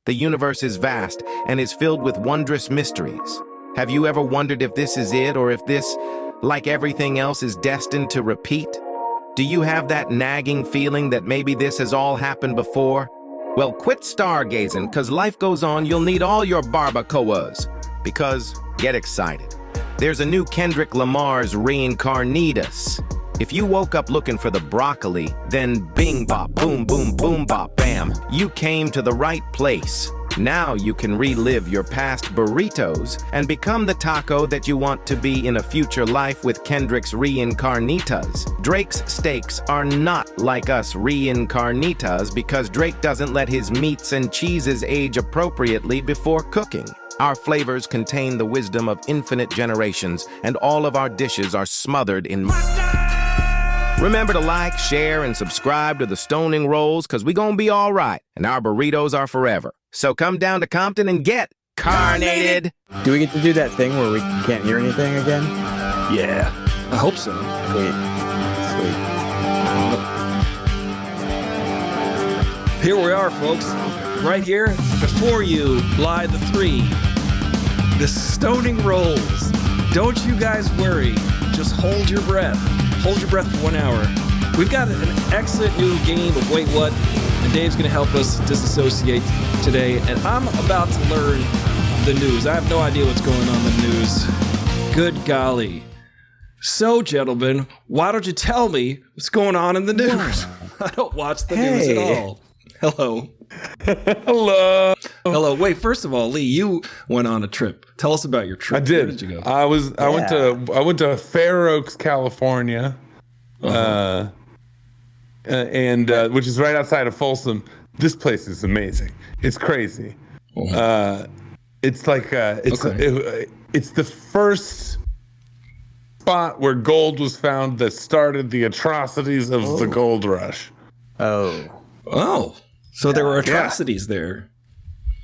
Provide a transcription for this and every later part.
The universe is vast and is filled with wondrous mysteries. Have you ever wondered if this is it, or if this, like everything else, is destined to repeat? Do you have that nagging feeling that maybe this has all happened before? Well, quit stargazing, cause life goes on. You'll need all your barbacoas. Because, get excited. There's a new Kendrick Lamar's Reincarnitas. If you woke up looking for the broccoli, then bing bop, boom, boom, boom bop, bam, you came to the right place. Now you can relive your past burritos and become the taco that you want to be in a future life with Kendrick's Reincarnitas. Drake's steaks are not like us Reincarnitas because Drake doesn't let his meats and cheeses age appropriately before cooking. Our flavors contain the wisdom of infinite generations, and all of our dishes are smothered in mustard. Remember to like, share, and subscribe to the Stoning Rolls, because we gonna be all right, and our burritos are forever. So come down to Compton and get carnated. Do we get to do that thing where we can't hear anything again? Yeah, I hope so. Sweet. Here we are, folks. Right here, before you lie the three. The Stoning Rolls. Don't you guys worry. Just hold your breath. Hold your breath for 1 hour. We've got an excellent new game of Wait What, and Dave's going to help us disassociate today, and I'm about to learn the news. I have no idea what's going on in the news. Good golly. So, gentlemen, why don't you tell me what's going on in the news? I don't watch the news at all. Hello. Hello. Hello. Wait, first of all, Lee, you went on a trip. Tell us about your trip. I did. Where did you go? I went to Fair Oaks, California, and which is right outside of Folsom. This place is amazing. It's crazy. It's like it's the first spot where gold was found that started the atrocities of the gold rush. Oh. So there were atrocities there.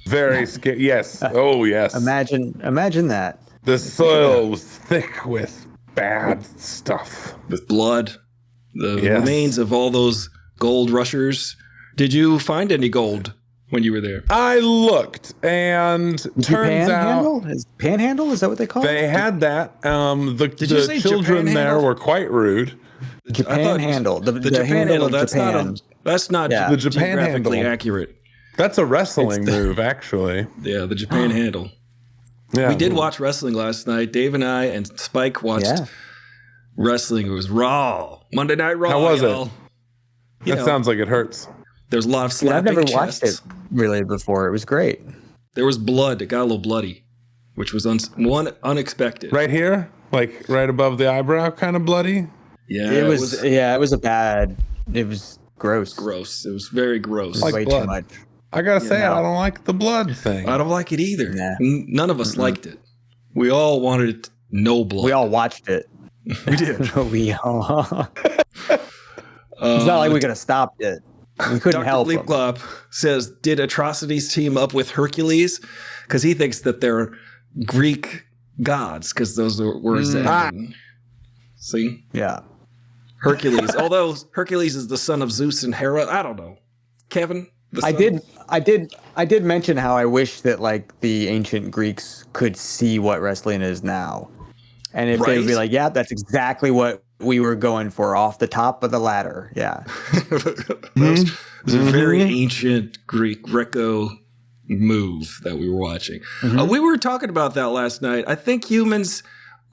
Very scary. Yes. Oh, yes. Imagine that. The soil was thick with bad stuff. With blood. The remains of all those gold rushers. Did you find any gold when you were there? I looked, and turns out... Panhandle? Is that what they call it? They had that. The children there were quite rude. Japan handle. The Japan handle. That's not the Japan handle. Accurate. That's a wrestling move, actually. Yeah, the Japan handle. Yeah, we did watch wrestling last night. Dave and I and Spike watched wrestling. It was Raw. Monday Night Raw. How was y'all. it? That sounds like it hurts. There's a lot of slapping. I've never chests. watched it really before. It was great. There was blood. It got a little bloody, which was unexpected. Right here? Like right above the eyebrow, kind of bloody? Yeah. It was gross. Gross. It was very gross. Like way blood. too much. I gotta say, I don't like the blood thing. I don't like it either. Nah. None of us liked it. We all wanted no blood. We all watched it. We did. We all. It's not like we could have stopped it. We couldn't help Dr. GleepGlop says, did atrocities team up with Hercules? Because he thinks that they're Greek gods, because those are words that see? Yeah. Hercules. Although Hercules is the son of Zeus and Hera. I don't know. Kevin? I did mention how I wish that like the ancient Greeks could see what wrestling is now. And if they would be like, yeah, that's exactly what we were going for off the top of the ladder. Yeah. Those a very ancient Greco move that we were watching. We were talking about that last night. I think humans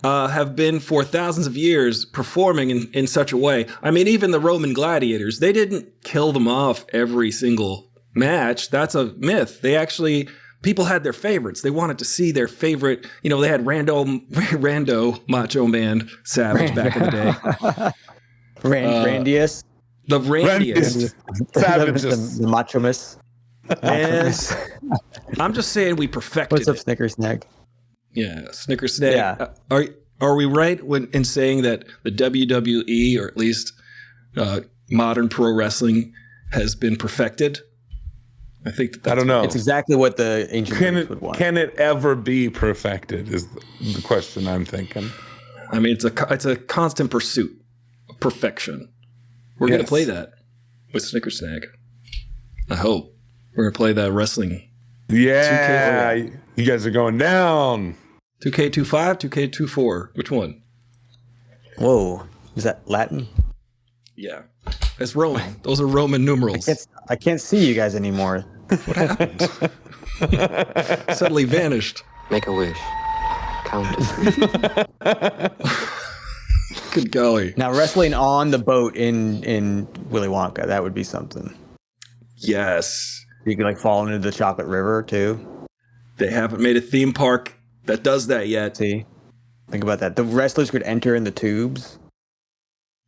have been for thousands of years performing in such a way. I mean, even the Roman gladiators, they didn't kill them off every single match. That's a myth. They actually... People had their favorites. They wanted to see their favorite. You know, they had Rando Macho Man Savage back in the day. Randiest. The Randiest. Savages. The Machomas. And I'm just saying we perfected What's up, Snickersnag? Yeah, Snickersnag. Yeah. Are we right in saying that the WWE, or at least modern pro wrestling, has been perfected? I think that's I don't know. It's exactly what the ancient Greeks would want. Can it ever be perfected is the question I'm thinking. I mean, it's a constant pursuit of perfection. We're going to play that with Snickersnag. I hope. We're going to play that wrestling Yeah, you guys are going down. 2K25, 2K24. Which one? Whoa, is that Latin? Yeah, it's Roman. Those are Roman numerals. I can't see you guys anymore. What happened? Suddenly vanished. Make a wish. Count to 3. Good golly. Now wrestling on the boat in Willy Wonka, that would be something. Yes. You could like fall into the chocolate river too. They haven't made a theme park that does that yet. See, think about that. The wrestlers could enter in the tubes,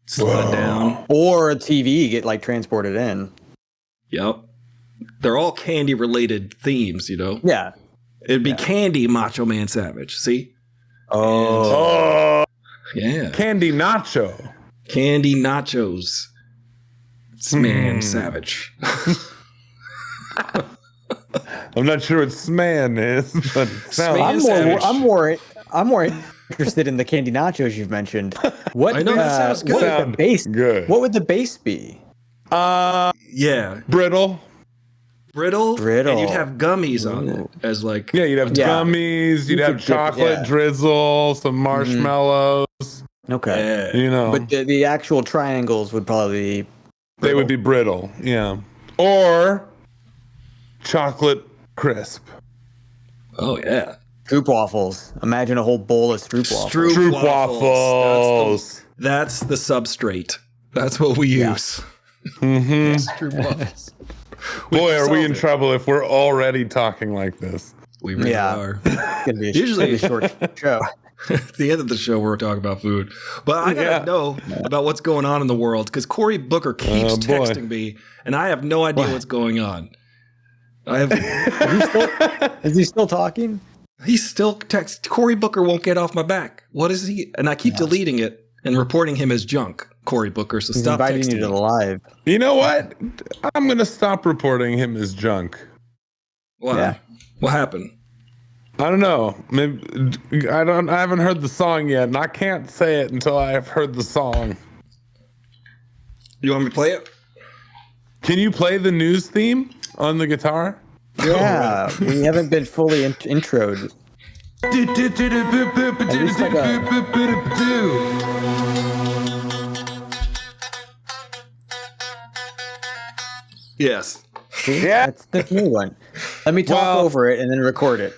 Slow it down. or a TV get like transported in. Yep. They're all candy related themes, you know? Yeah. It'd be Candy Macho Man Savage. See? Oh, Yeah. Candy Nacho. Candy Nachos. Man Savage. I'm not sure what Sman is, but it sounds Sman Savage. I'm more interested in the candy nachos you've mentioned. What? I know, that sounds good. What would the base? Good. What would the base be? Yeah. brittle. Brittle. Brittle. And you'd have gummies on it as like. Yeah, you'd have Yeah. gummies, you'd You have could dip- chocolate yeah. drizzle, some marshmallows. Okay. Yeah. You know, But the actual triangles would probably be they would be brittle. Yeah, or chocolate crisp. Oh, yeah. Stroop waffles. Imagine a whole bowl of Stroop waffles. Troop waffles. That's the substrate. That's what we use. Mm-hmm. Stroop waffles. Boy, are we in solved it. trouble if we're already talking like this. We really Yeah. are. It's gonna be Usually- a short show. At the end of the show, we're talking about food. But I gotta know about what's going on in the world because Cory Booker keeps Oh, boy. texting me, and I have no idea what's going on. I have. Is he still talking? He's still text. Cory Booker won't get off my back. What is he? And I keep deleting it and reporting him as junk, Cory Booker. So He's stop inviting texting you to me. the live. You know what? I'm gonna stop reporting him as junk. Wow. Yeah. What happened? I don't know. Maybe I haven't heard the song yet, and I can't say it until I have heard the song. You want me to play it? Can you play the news theme on the guitar? Yeah, we haven't been fully introed. At least like Yes. See? Yeah. That's the new one. Let me talk Well- over it and then record it.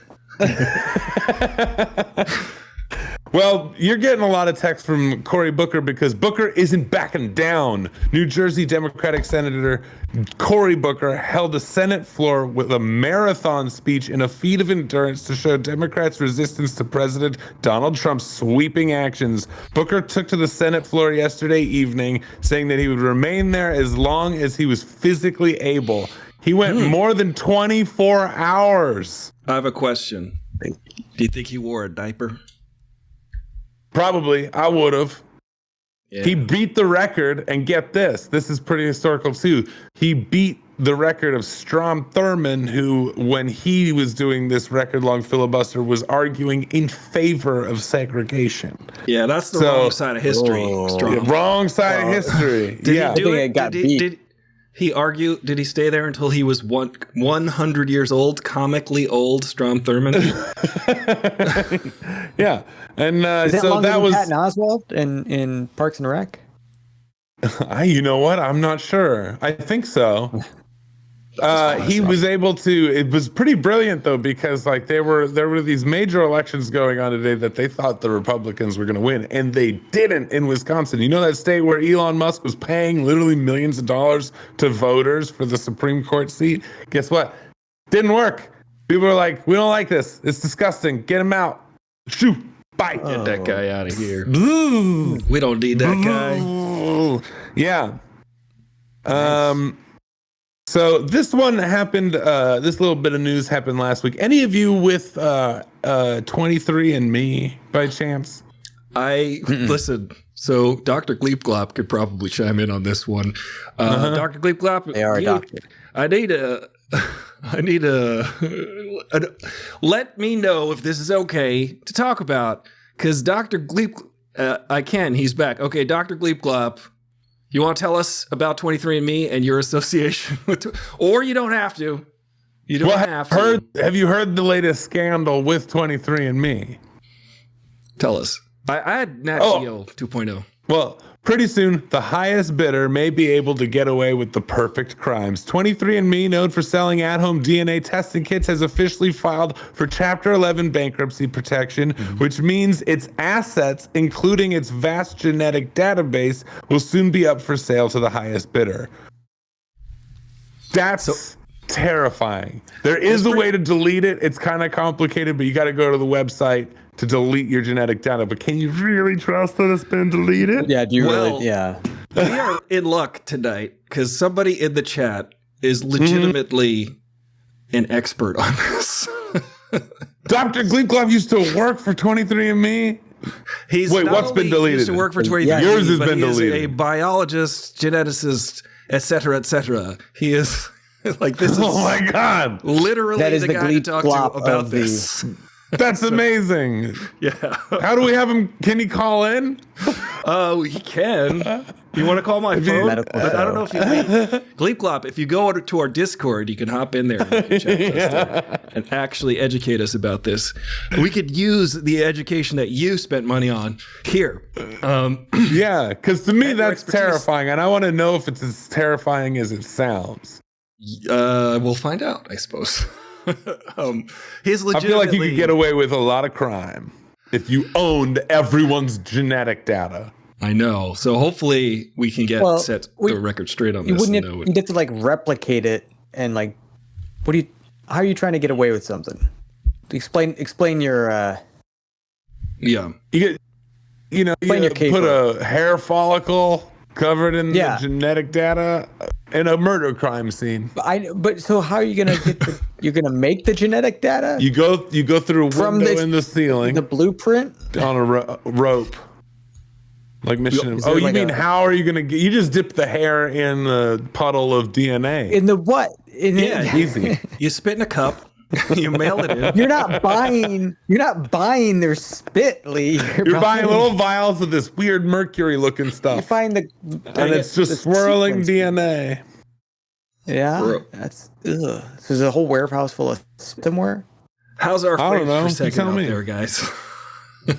Well, you're getting a lot of text from Cory Booker because Booker isn't backing down. New Jersey Democratic Senator Cory Booker held a Senate floor with a marathon speech in a feat of endurance to show Democrats' resistance to President Donald Trump's sweeping actions. Booker took to the Senate floor yesterday evening, saying that he would remain there as long as he was physically able. He went more than 24 hours. I have a question. Do you think he wore a diaper? Probably, I would have. Yeah. He beat the record, and get this is pretty historical too. He beat the record of Strom Thurmond, who, when he was doing this record-long filibuster, was arguing in favor of segregation. Yeah, that's the So- wrong side of history. Strong. The wrong side of history. Did yeah. he do I think it? it got did, beat. did he argue? Did he stay there until he was 100 years old? Comically old, Strom Thurmond. Yeah. And Is that so longer that than was. Patton Oswalt in Parks and Rec? You know what? I'm not sure. I think so. He was able to. It was pretty brilliant though, because like there were these major elections going on today that they thought the Republicans were going to win, and they didn't in Wisconsin. You know that state where Elon Musk was paying literally millions of dollars to voters for the Supreme Court seat? Guess what? Didn't work. People were like, "We don't like this. It's disgusting. Get him out. Shoot. Bye." Get that guy out of here. Boo. We don't need that guy. Yeah. So this one happened. This little bit of news happened last week. Any of you with 23andMe by chance? Listen. So Dr. GleepGlop could probably chime in on this one. Dr. GleepGlop, They are a doctor. I need a. Let me know if this is okay to talk about, because Dr. Gleep, I can. He's back. Okay, Dr. GleepGlop, you want to tell us about 23andMe and your association with, or you don't have to. You don't have to. Have you heard the latest scandal with 23andMe? Tell us. I had Nat Geo 2.0. Well, pretty soon, the highest bidder may be able to get away with the perfect crimes. 23andMe, known for selling at-home DNA testing kits, has officially filed for Chapter 11 bankruptcy protection, which means its assets, including its vast genetic database, will soon be up for sale to the highest bidder. That's terrifying. There is a way to delete it. It's kind of complicated, but you got to go to the website to delete your genetic data. But can you really trust that it's been deleted? Yeah, do you really? Yeah. We are in luck tonight because somebody in the chat is legitimately an expert on this. Dr. GleepGlop used to work for 23andMe. What's been deleted? Used to work for 23andMe. Yours has been deleted. He is a biologist, geneticist, etc., etc. He is like this. Is oh my god! Literally, that is the guy to talk to about this. That's amazing. Yeah. How do we have him? Can he call in? Oh, he can. You want to call my phone? I don't know if you GleepGlop. If you go to our Discord, you can hop in there and chat and actually educate us about this. We could use the education that you spent money on here. Yeah, because to me that's terrifying, and I want to know if it's as terrifying as it sounds. We'll find out, I suppose. He's legitimately. I feel like you could get away with a lot of crime if you owned everyone's genetic data. I know. So hopefully we can set the record straight on this. You get to like replicate it and like, how are you trying to get away with something? Explain your. Yeah. You put a hair follicle covered in the genetic data in a murder crime scene. But so how are you gonna you're gonna make the genetic data? You go through a window in the ceiling. The blueprint on a rope. Like Mission. Oh, you mean how are you gonna get? You just dip the hair in the puddle of DNA. In the what? Easy. You spit in a cup. You mail it in. You're not buying their spit, Lee. You're buying little vials of this weird mercury-looking stuff. You find and it's just swirling DNA. Yeah, that's ugh. So there's a whole warehouse full of spit somewhere. How's our frames per second out there, guys?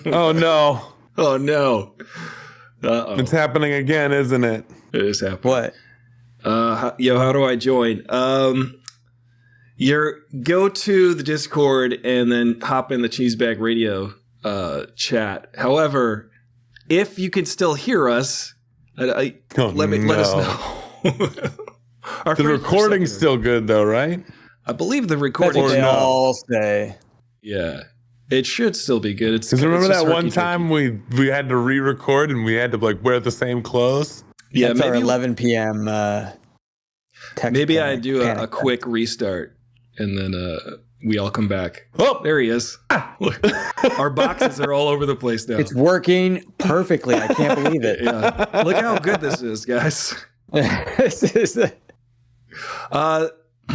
Oh no! Oh no! It's happening again, isn't it? It is happening. What? How do I join? Go to the Discord and then hop in the Cheesebag Radio chat. However, if you can still hear us, let us know. The recording's still good though, right? I believe the recording. That's what they all say. Yeah, it should still be good. Because remember that one time we had to re-record and we had to like wear the same clothes. Yeah, maybe our 11 p.m. Maybe I do a quick restart. And then we all come back. Oh, there he is. Look, our boxes are all over the place now. It's working perfectly. I can't believe it. Yeah. Look how good this is, guys. Hey,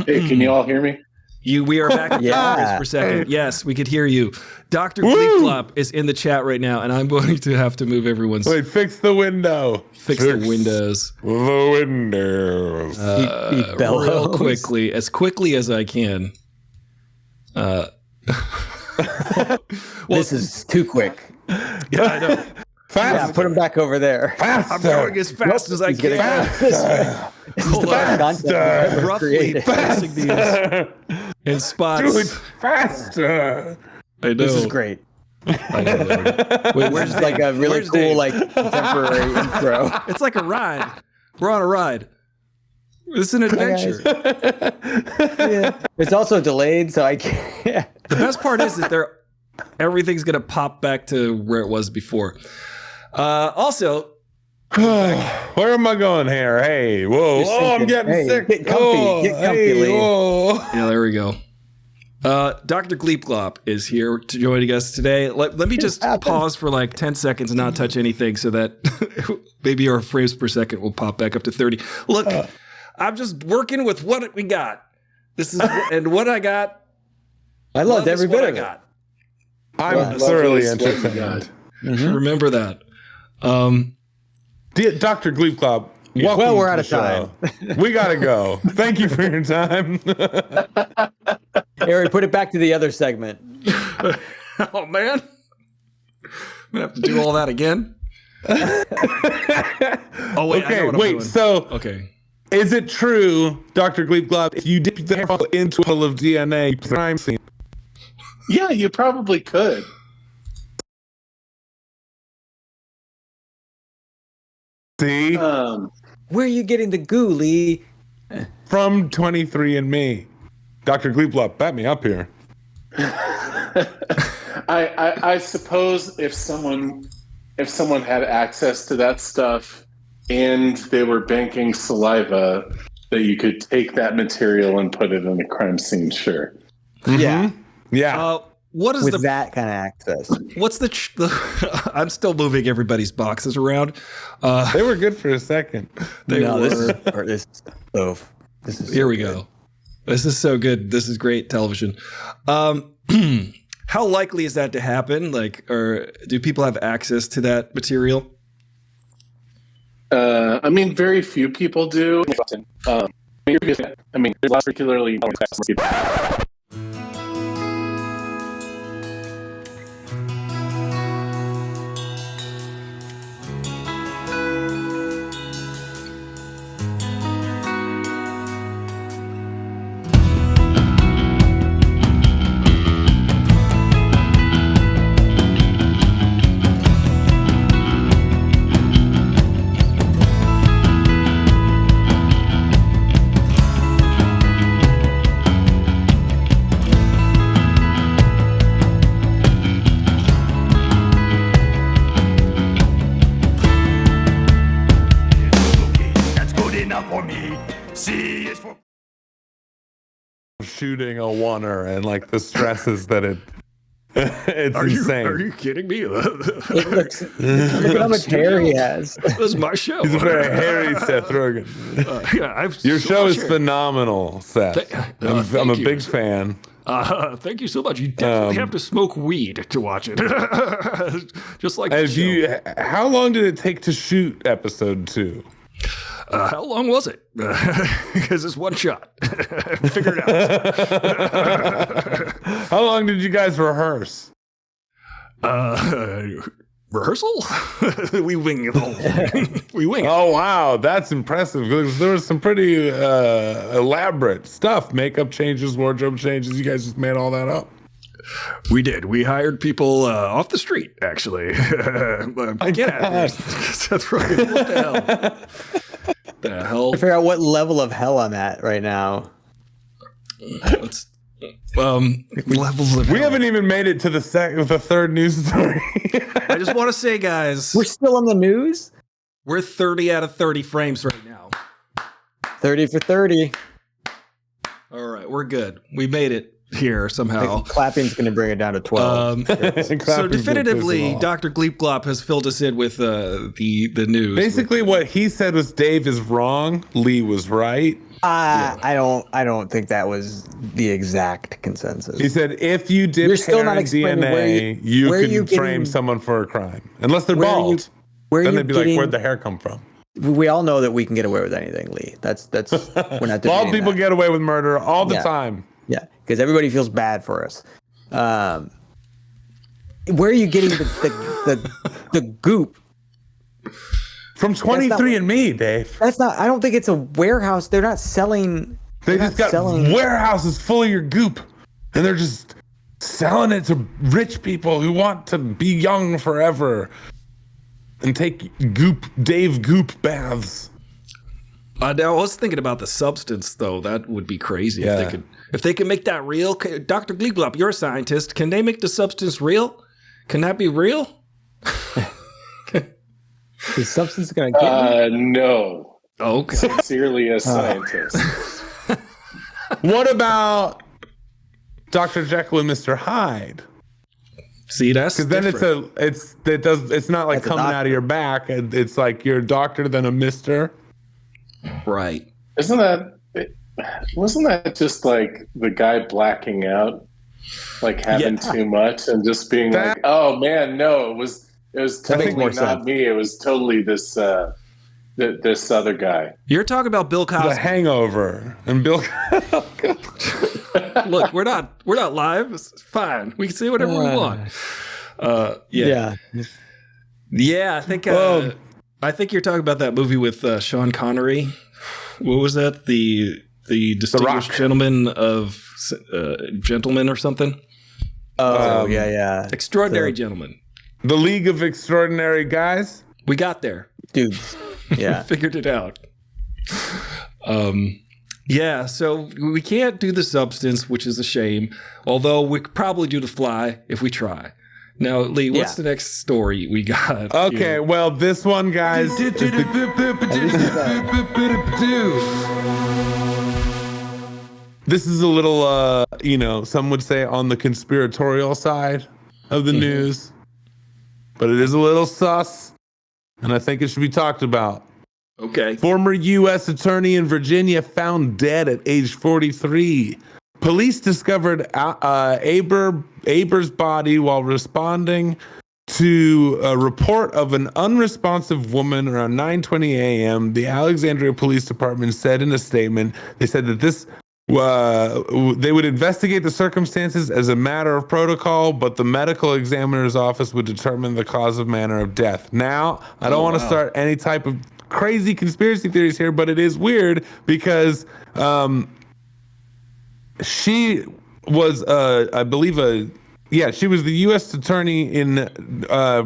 can you all hear me? We are back at frames per second. Yes, we could hear you. Dr. GleepGlop is in the chat right now, and I'm going to have to move everyone's... Wait, fix the window. Fix the windows. The windows. Real quickly, as quickly as I can. This is too quick. Yeah, I know. Fast. Yeah, put him back over there. Faster. I'm going as fast as I can. Faster. Roughly placing these in spots. Do it faster. I know. This is great. I know. Wait, where's like a really cool Dave? like contemporary intro? It's like a ride. We're on a ride. It's an adventure. Yeah. It's also delayed, so I can't. The best part is that everything's gonna pop back to where it was before. Also, where am I going here? Hey, whoa, I'm getting sick. Get comfy, Lee. Yeah, there we go. Dr. GleepGlop is here joining us today. Let me just pause for like 10 seconds and not touch anything so that maybe our frames per second will pop back up to 30. Look, I'm just working with what we got. This is and what I got. I loved every bit of it. I'm thoroughly entertained. Remember that. Dr. GleepGlop, welcome Well, we're to out the of time. show. We gotta go. Thank you for your time. Harry, put it back to the other segment. Oh man, I'm gonna have to do all that again. Oh wait, I know what I'm doing. So okay, is it true, Dr. GleepGlop, if you dip the hair follicle into a puddle of DNA, crime scene? Yeah, you probably could. See? Where are you getting the goo, Lee? From 23andMe. Dr. GleepGlop, bat me up here. I suppose if someone had access to that stuff and they were banking saliva, that you could take that material and put it in a crime scene. Sure. Yeah. Yeah. what is With the that kind of access. what's the I'm still moving everybody's boxes around. They were good for a second. They No, were. this is Here so we good. go. This is so good. This is great television. How likely is that to happen? Like, or do people have access to that material? I mean, very few people do. I mean, there's lots particularly. Shooting a oneer and like the stresses that it it's insane. Are you kidding me? Look at how much hair he has. This is my show. He's a very hairy Seth Rogen. Your show is phenomenal, Seth. I'm a big fan. Thank you so much. You definitely have to smoke weed to watch it. Just like the show. How long did it take to shoot episode 2? How long was it? Because it's one shot. Figure it out. How long did you guys rehearse? Rehearsal? We wing the whole thing. We wing it. Oh, wow. That's impressive. There was some pretty elaborate stuff. Makeup changes, wardrobe changes. You guys just made all that up. We did. We hired people off the street, actually. Get out of here. Seth Rogen, what the hell? The hell? I figure out what level of hell I'm at right now. Let's, levels of We hell. haven't even made it to the third news story. I just want to say, guys, We're still on the news? we're 30 out of 30 frames right now. 30 for 30. All right, we're good. We made it here I somehow. think clapping's going to bring it down to 12. So definitively, Dr. GleepGlop has filled us in with the news. Basically, what he said was Dave is wrong, Lee was right. I don't think that was the exact consensus. He said if you dip You're still hair not in explaining DNA, where you you can frame getting- someone for a crime. Unless they're Where are you- bald. where are Then you they'd be getting- like, where'd the hair come from? We all know that we can get away with anything, Lee. That's we're not Bald debating people that. get away with murder all the Yeah. time. Yeah, because everybody feels bad for us. Where are you getting the goop? From 23andMe, Dave. That's not. I don't think it's a warehouse. They're not selling. They they're just not got selling. warehouses full of your goop. And they're just selling it to rich people who want to be young forever and take Dave Goop baths. Now, I was thinking about the substance, though. That would be crazy if they could make that real. Dr. GleepGlop, you're a scientist. Can they make the substance real? Can that be real? The substance is going to get you? No. Okay. Sincerely, a scientist. What about Dr. Jekyll and Mr. Hyde? See, that's Because then different. it's not like That's a coming doctor. out of your back. It's like you're a doctor, then a mister. Right. Wasn't that just like the guy blacking out, like having too much and just being like, oh man, no, it was totally more not sense. me. It was totally this This other guy. You're talking about Bill Cosby. The Hangover and Bill. Look, we're not live. It's fine. We can say whatever we want. Yeah. I think you're talking about that movie with Sean Connery. What was that? The Distinguished Gentleman of Gentlemen or something. Oh, yeah. Extraordinary Gentlemen. The League of Extraordinary Guys. We got there, dude. Yeah, we figured it out. So we can't do the substance, which is a shame. Although we could probably do the fly if we try. Now, Lee, what's the next story we got? Okay, well, this one, guys. This is a little, some would say on the conspiratorial side of the news, but it is a little sus, and I think it should be talked about. Okay. Former U.S. attorney in Virginia found dead at age 43. Police discovered Aber's body while responding to a report of an unresponsive woman around 9:20 a.m. The Alexandria Police Department said in a statement, they said that they would investigate the circumstances as a matter of protocol, but the medical examiner's office would determine the cause of manner of death. Now, I don't want to start any type of crazy conspiracy theories here, but it is weird because she was, she was the U.S. attorney in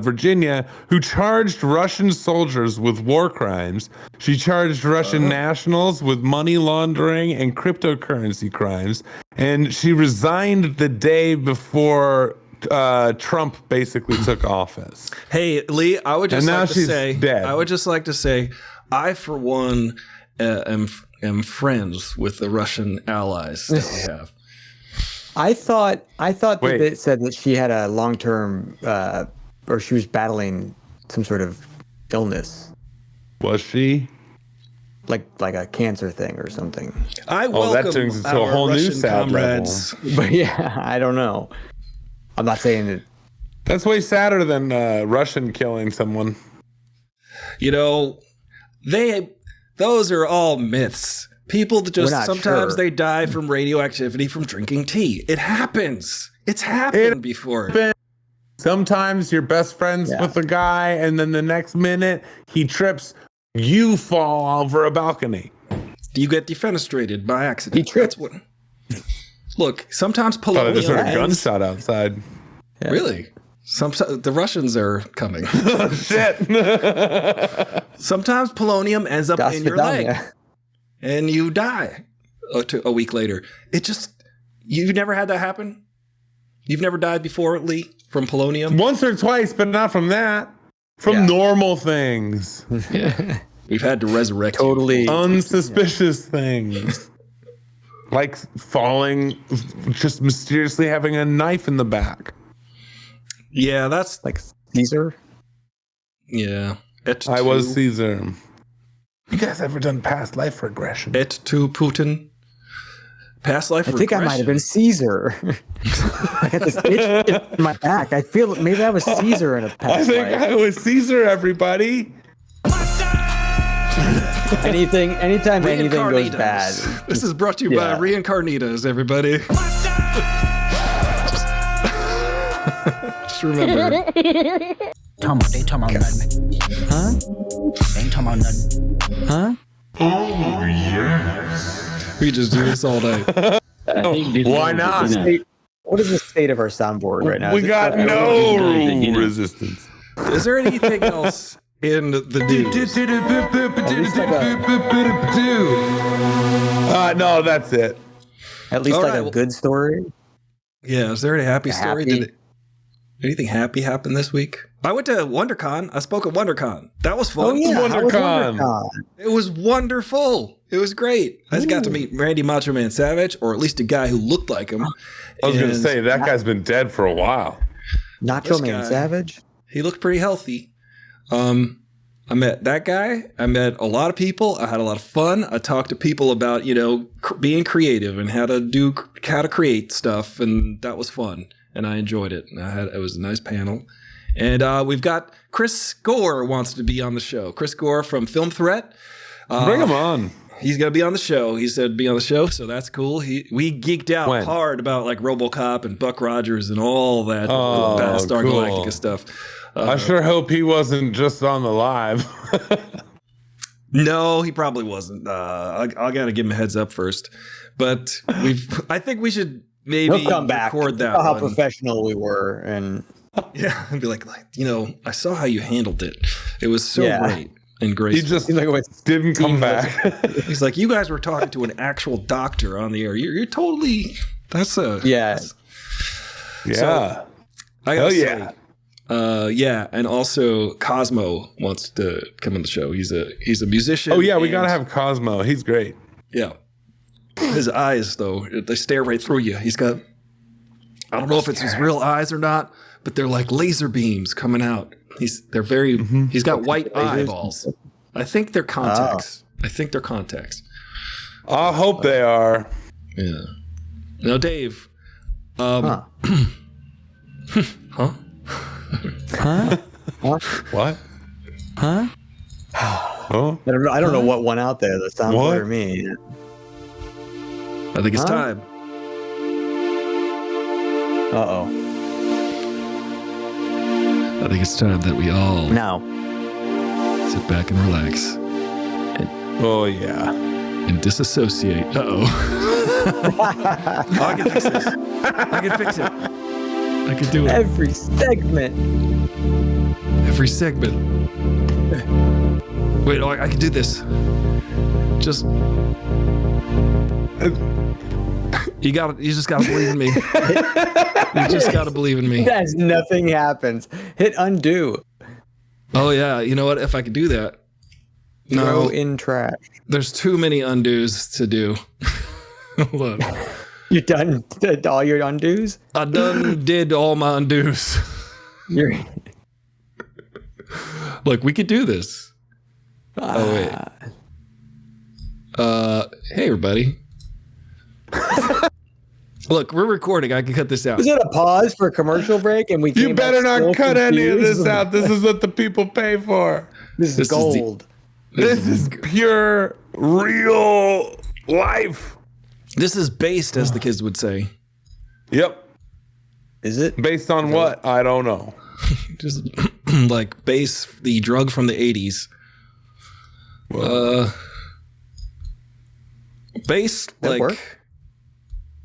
Virginia who charged Russian soldiers with war crimes. She charged Russian nationals with money laundering and cryptocurrency crimes. And she resigned the day before Trump basically took office. Hey, Lee, I would just like to say, I, for one, am friends with the Russian allies that we have. I thought that it said that she had a long-term, or she was battling some sort of illness. Was she? Like a cancer thing or something. That turns into a whole new sad comrades. Level. But yeah, I don't know. I'm not saying that. That's way sadder than Russian killing someone. Those are all myths. People just sometimes they die from radioactivity from drinking tea. It happens. It's happened before. Sometimes you're best friends with a guy, and then the next minute he trips. You fall over a balcony. You get defenestrated by accident. He trips. Look, sometimes polonium. I just heard a gunshot outside. Yeah. Really? The Russians are coming. Oh, shit. Sometimes polonium ends up in your leg, and you die a week later. You've never had that happen? You've never died before, Lee, from polonium? Once or twice, but not from that. From normal things. Yeah. We've had to resurrect totally unsuspicious things. Like falling, just mysteriously having a knife in the back. Yeah, that's like Caesar. Yeah. I was Caesar. You guys ever done past life regression? Et tu, Putin. Past life regression. I think I might have been Caesar. I got this itch in my back. I feel maybe I was Caesar in a past life. I was Caesar, everybody. Anytime anything goes bad. This is brought to you by Reincarnitas, everybody. Just remember. They talking about nothing. Huh? They ain't talking about nothing. Huh? Oh, yes. We just do this all day. Why not? What is the state of our soundboard right now? We got no resistance. Is there anything else in the news? No, that's it. At least a good story. Yeah, is there a happy story? Did anything happy happen this week? I went to WonderCon. I spoke at WonderCon. That was fun. Oh, yeah. WonderCon. It was wonderful. It was great. I just got to meet Randy Macho Man Savage, or at least a guy who looked like him. I was going to say, that guy's been dead for a while. Macho Man Savage? He looked pretty healthy. I met that guy. I met a lot of people. I had a lot of fun. I talked to people about, being creative and how to create stuff. And that was fun. And I enjoyed it. And it was a nice panel. And we've got Chris Gore wants to be on the show. Chris Gore from Film Threat. Bring him on. He's going to be on the show. He said be on the show, so that's cool. We geeked out hard about like RoboCop and Buck Rogers and all that Battlestar Galactica stuff. I sure hope he wasn't just on the live. No, he probably wasn't. I got to give him a heads up first. But I think we should maybe He'll come back. record that How one. Professional we were, and Yeah, and be like, I saw how you handled it. It was so great and great. He just didn't come back. He's like, you guys were talking to an actual doctor on the air. You're totally. That's a yeah. So, I gotta say, and also Cosmo wants to come on the show. He's a musician. Oh yeah, we gotta have Cosmo. He's great. Yeah, his eyes though, they stare right through you. He's got, I don't know if it's his real eyes or not, but they're like laser beams coming out. He's got white eyeballs. I think they're contacts. I hope they are. Yeah. Now, Dave. Huh? Huh? What? Huh? Oh. I don't know what went out there. That sounds What? clear to me. I think it's time. Uh-oh. I think it's time that we all Now. sit back and relax Oh yeah. and disassociate. Uh-oh. I can fix this. I can fix it. I can do it. Every segment. Every segment. Wait, I can do this. Just you just gotta believe in me. You just gotta believe in me. Guys, nothing happens. Hit undo. Oh yeah, you know what? If I could do that. Throw in trash. There's too many undos to do. Hold on. You done all your undos? I done did all my undos. You're Look, we could do this. Oh wait. Hey everybody. Look, we're recording. I can cut this out. Is it a pause for a commercial break? And we You came better out not so cut any of confused? this out. This is what the people pay for. This is This is gold. This is pure, real life. This is based, as the kids would say. Yep. Is it? Based on what? I don't know. Just like base the drug from the 80s. Base That like work?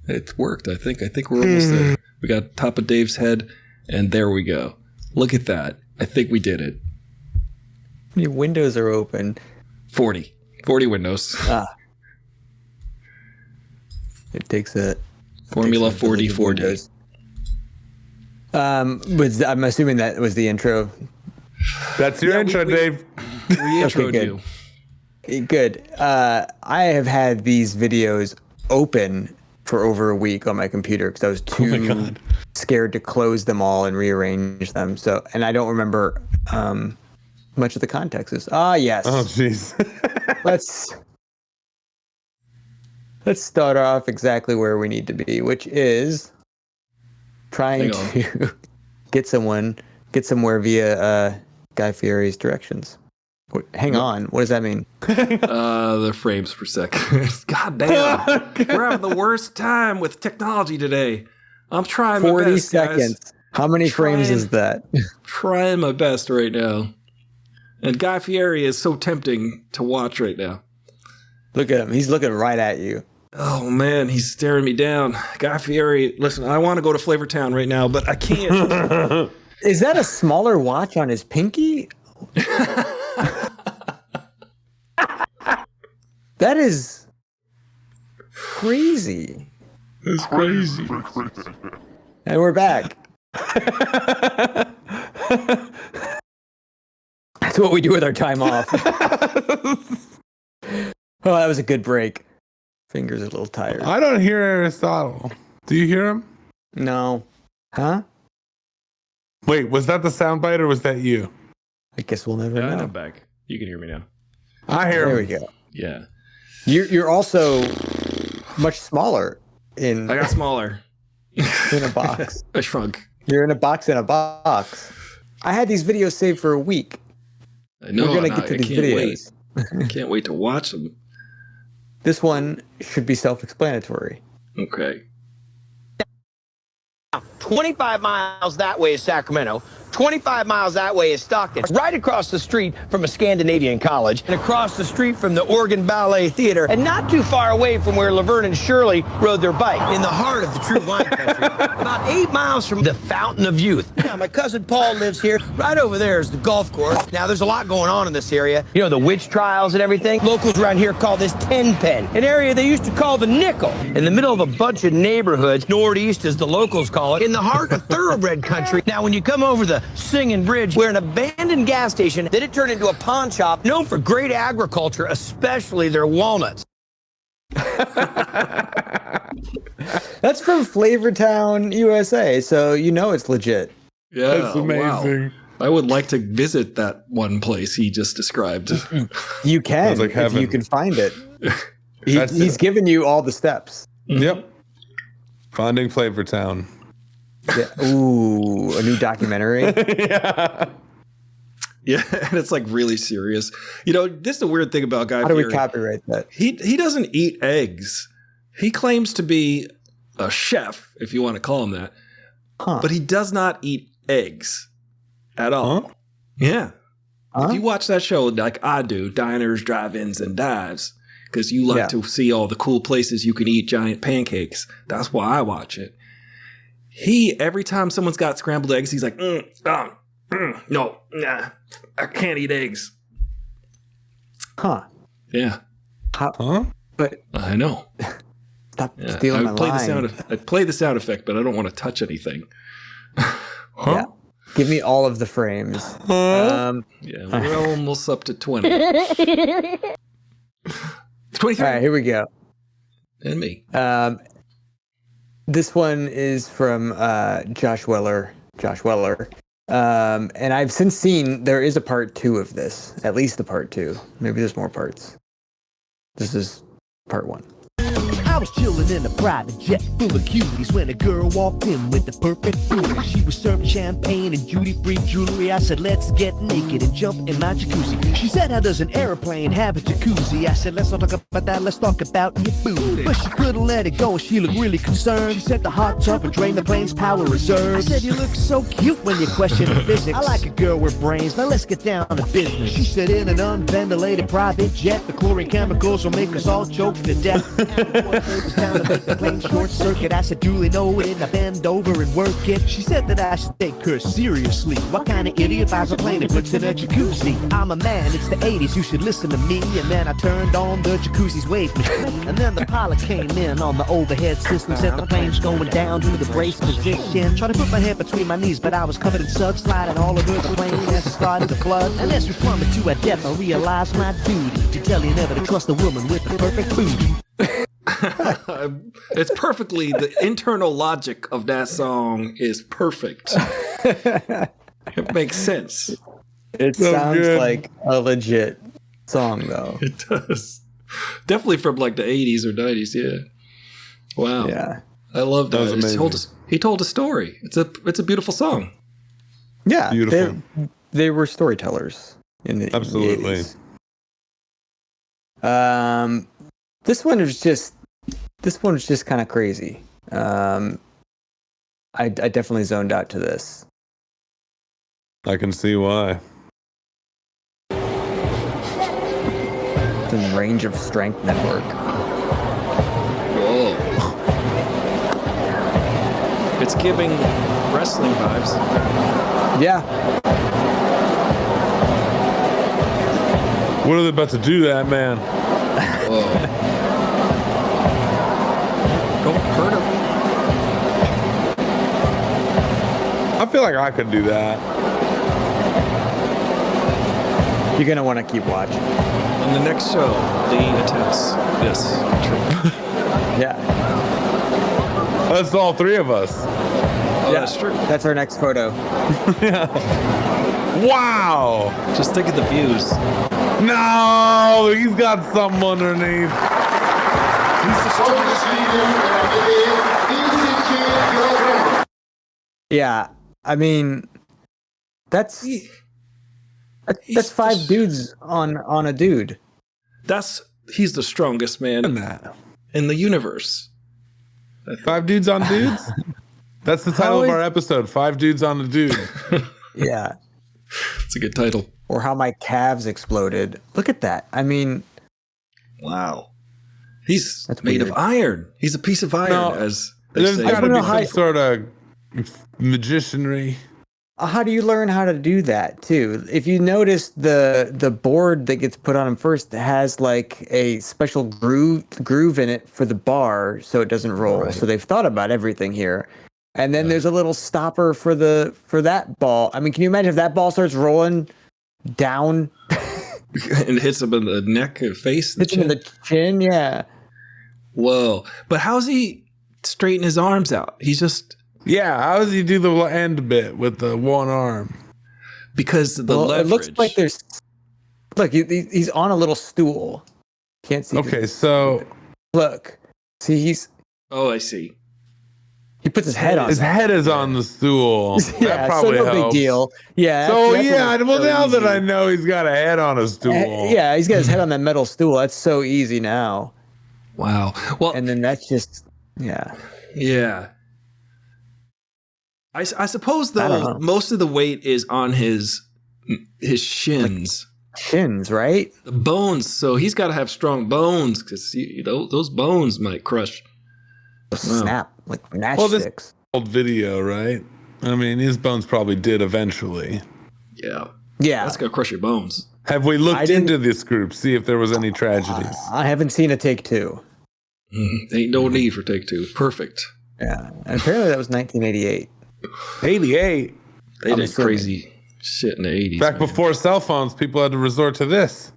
it worked. I think we're almost there. We got top of Dave's head, and there we go. Look at that. I think we did it. Your windows are open. 40 windows. It takes a Formula takes a village of 4040. windows. I'm assuming that was the intro. That's your intro, Dave. We introed good. you. Good. I have had these videos open for over a week on my computer because I was too scared to close them all and rearrange them. So, and I don't remember much of the context. Yes. Oh, jeez. Let's start off exactly where we need to be, which is trying to get somewhere via Guy Fieri's directions. Hang on, what does that mean? The frames per second. God damn. We're having the worst time with technology today. I'm trying my 40 best, seconds. guys. How many frames is that? Trying my best right now. And Guy Fieri is so tempting to watch right now. Look at him. He's looking right at you. Oh man, he's staring me down. Guy Fieri, listen, I want to go to Flavortown right now, but I can't. Is that a smaller watch on his pinky? That is crazy. That's crazy. And we're back. That's what we do with our time off. Oh, that was a good break. Fingers are a little tired. I don't hear Aristotle. Do you hear him? No. Huh? Wait, was that the soundbite or was that you? I guess we'll never Yeah, know. I'm back. You can hear me now. I hear There him. we go. Yeah. You're also much smaller in I got smaller. in a box. I shrunk. You're in a box in a box. I had these videos saved for a week. I know. We're gonna get to these videos. I can't wait to watch them. This one should be self-explanatory. Okay. 25 miles that way is Sacramento. 25 miles that way is Stockton. Right across the street from a Scandinavian college, and across the street from the Oregon Ballet Theater, and not too far away from where Laverne and Shirley rode their bike, in the heart of the true wine country. About 8 miles from the Fountain of Youth. Now, my cousin Paul lives here. Right over there is the golf course. Now, there's a lot going on in this area. You know, the witch trials and everything. Locals around here call this Ten Pen, an area they used to call the Nickel. In the middle of a bunch of neighborhoods, northeast as the locals call it, in the heart of thoroughbred country. Now, when you come over the Singing Bridge, we're an abandoned gas station that it turned into a pawn shop known for great agriculture, especially their walnuts. That's from Flavortown, USA, so you know it's legit. Yeah, That's amazing. Wow. I would like to visit that one place he just described. You can, Sounds like if heaven. you can find it. He's given you all the steps. Yep. Finding Flavortown. Yeah. Ooh, a new documentary. Yeah. Yeah, and it's like really serious. You know, this is the weird thing about Guy How do we Fieri. copyright that? He doesn't eat eggs. He claims to be a chef, if you want to call him that, but he does not eat eggs at all. Huh? Yeah. Huh? If you watch that show like I do, Diners, Drive-Ins, and Dives, because you like to see all the cool places you can eat giant pancakes, that's why I watch it. Every time someone's got scrambled eggs, he's like, no, I can't eat eggs. Huh. Yeah, Huh? But I know. stop Yeah. stealing I my play line. I play the sound effect, but I don't want to touch anything. Yeah. Give me all of the frames. Yeah, we're almost up to 20. 23. All right, here we go. And me. This one is from Josh Weller. And I've since seen there is a part 2 of this, at least the part 2. Maybe there's more parts. This is part 1. I was chilling in a private jet full of cuties when a girl walked in with the perfect booty. She was serving champagne and duty-free jewelry. I said, let's get naked and jump in my jacuzzi. She said, how does an airplane have a jacuzzi? I said, let's not talk about that, let's talk about your booty. But she couldn't let it go, she looked really concerned. She said the hot tub would drain the plane's power reserves. I said, you look so cute when you question physics. I like a girl with brains, now let's get down to business. She said, in an unventilated private jet, the chlorine chemicals will make us all choke to death. It was time to make the plane short circuit. I said, Julie, no, it. I bend over and work it. She said that I should take her seriously. What kind of idiot buys a plane and puts in a jacuzzi? I'm a man, it's the 80s, you should listen to me. And then I turned on the jacuzzi's wave machine. And then the pilot came in on the overhead system. Said the plane's going down to the brace position. Tried to put my head between my knees, but I was covered in suds, sliding all over the plane as it started to flood. And as we plummeted to a depth, I realized my duty to tell you never to trust a woman with the perfect booty. It's perfectly, the internal logic of that song is perfect. It makes sense. It So sounds good. like a legit song, though. It does. Definitely from like the 80s or 90s, yeah. Wow. Yeah. I love that. That was He told a story. It's a beautiful song. Yeah. Beautiful. They were storytellers in the Absolutely. In the 80s. This one was just kind of crazy. I definitely zoned out to this. I can see why. The Range of Strength Network. Whoa. It's giving wrestling vibes. Yeah. What are they about to do to that man? Whoa. Don't hurt him. I feel like I could do that. You're going to want to keep watching. On the next show, Lee attempts this trick. Yeah. That's all three of us. Oh, Yeah. that's true. That's our next photo. Wow. Just think of the views. No, he's got something underneath. Yeah. I mean, That's 5 dudes on a dude. He's the strongest man in the universe. 5 dudes on dudes? That's the title of our episode, 5 dudes on a dude. Yeah. It's a good title. Or how my calves exploded. Look at that. I mean, wow. He's That's made weird. of iron. He's a piece of iron, as they There's say. got to be some sort of magicianry. how do you learn how to do that too? If you notice the board that gets put on him first has like a special groove in it for the bar so it doesn't roll. Right. So they've thought about everything here. And then there's a little stopper for that ball. I mean, can you imagine if that ball starts rolling down and hits him in the neck and face? hits him in the chin? Yeah. Whoa. But how's he straighten his arms out? He's just... Yeah, how does he do the end bit with the one arm? Because the leverage. It looks like there's... Look, he's on a little stool. Can't see. Okay, so... Look. See, he's... Oh, I see. He puts his head on. His head is on the stool. Yeah, That probably so no helps. big deal. Yeah. So that's yeah, so well now easy. that I know he's got a head on a stool. Yeah, he's got his head on that metal stool. That's so easy now. Wow. Well, And then that's just yeah. yeah. I suppose, I don't though, know. most of the weight is on his shins. Shins, right? The bones. So he's got to have strong bones because those bones might crush. Snap like Well, this- matchsticks. Old video, right? I mean, his bones probably did eventually. Yeah. Yeah. That's going to crush your bones. Have we I looked didn't- into this group, see if there was any tragedies? I haven't seen a take 2. Ain't no need for take 2. Perfect. Yeah. And apparently that was 1988. 88. They I'm did assuming. crazy shit in the 80s. Back man. before cell phones, people had to resort to this.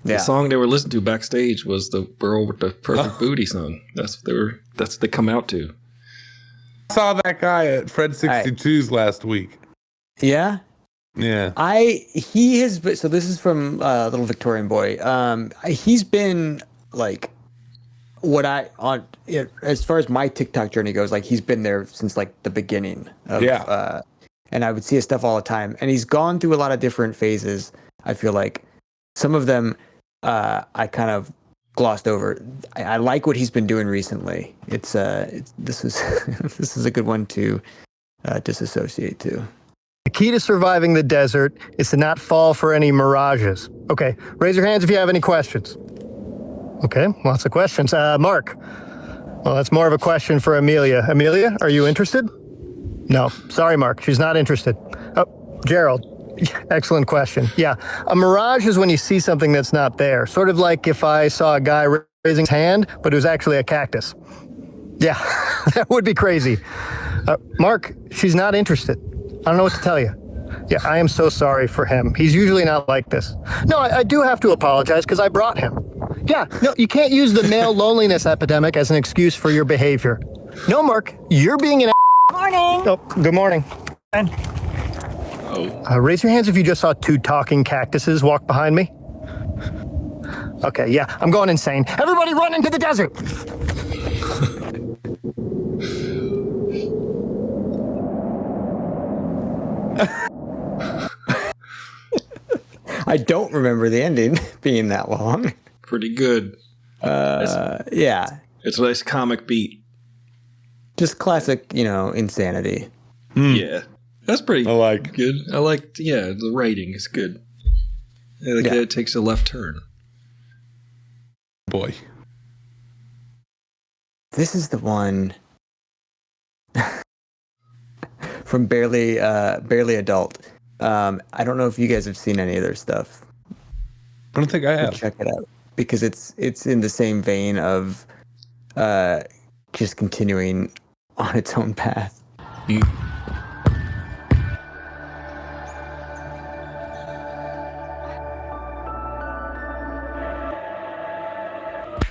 Yeah. The song they were listening to backstage was the girl with the perfect booty song. That's what they come out to. I saw that guy at Fred 62's last week. Yeah. Yeah. He has been, so this is from Little Victorian Boy. He's been like as far as my TikTok journey goes, like he's been there since like the beginning of and I would see his stuff all the time. And he's gone through a lot of different phases. I feel like some of them I kind of glossed over. I like what he's been doing recently. This is a good one to disassociate to. The key to surviving the desert is to not fall for any mirages. Okay, raise your hands if you have any questions. Okay, lots of questions. Mark. Well, that's more of a question for Amelia. Amelia, are you interested? No. Sorry, Mark. She's not interested. Oh, Gerald. Excellent question. Yeah, a mirage is when you see something that's not there. Sort of like if I saw a guy raising his hand, but it was actually a cactus. Yeah, that would be crazy. Mark, she's not interested. I don't know what to tell you. Yeah, I am so sorry for him. He's usually not like this. No, I do have to apologize because I brought him. Yeah, no, you can't use the male loneliness epidemic as an excuse for your behavior. No, Mark, you're being an Morning. Oh, good morning. Raise your hands if you just saw 2 talking cactuses walk behind me. Okay, yeah, I'm going insane. Everybody run into the desert! I don't remember the ending being that long. Pretty good. Yeah. It's a nice comic beat. Just classic, insanity. Yeah. That's pretty like good. I like, the writing is good. I like that it takes a left turn. Boy. This is the one from Barely Adult. I don't know if you guys have seen any of their stuff. I don't think I have. Check it out because it's in the same vein of just continuing on its own path.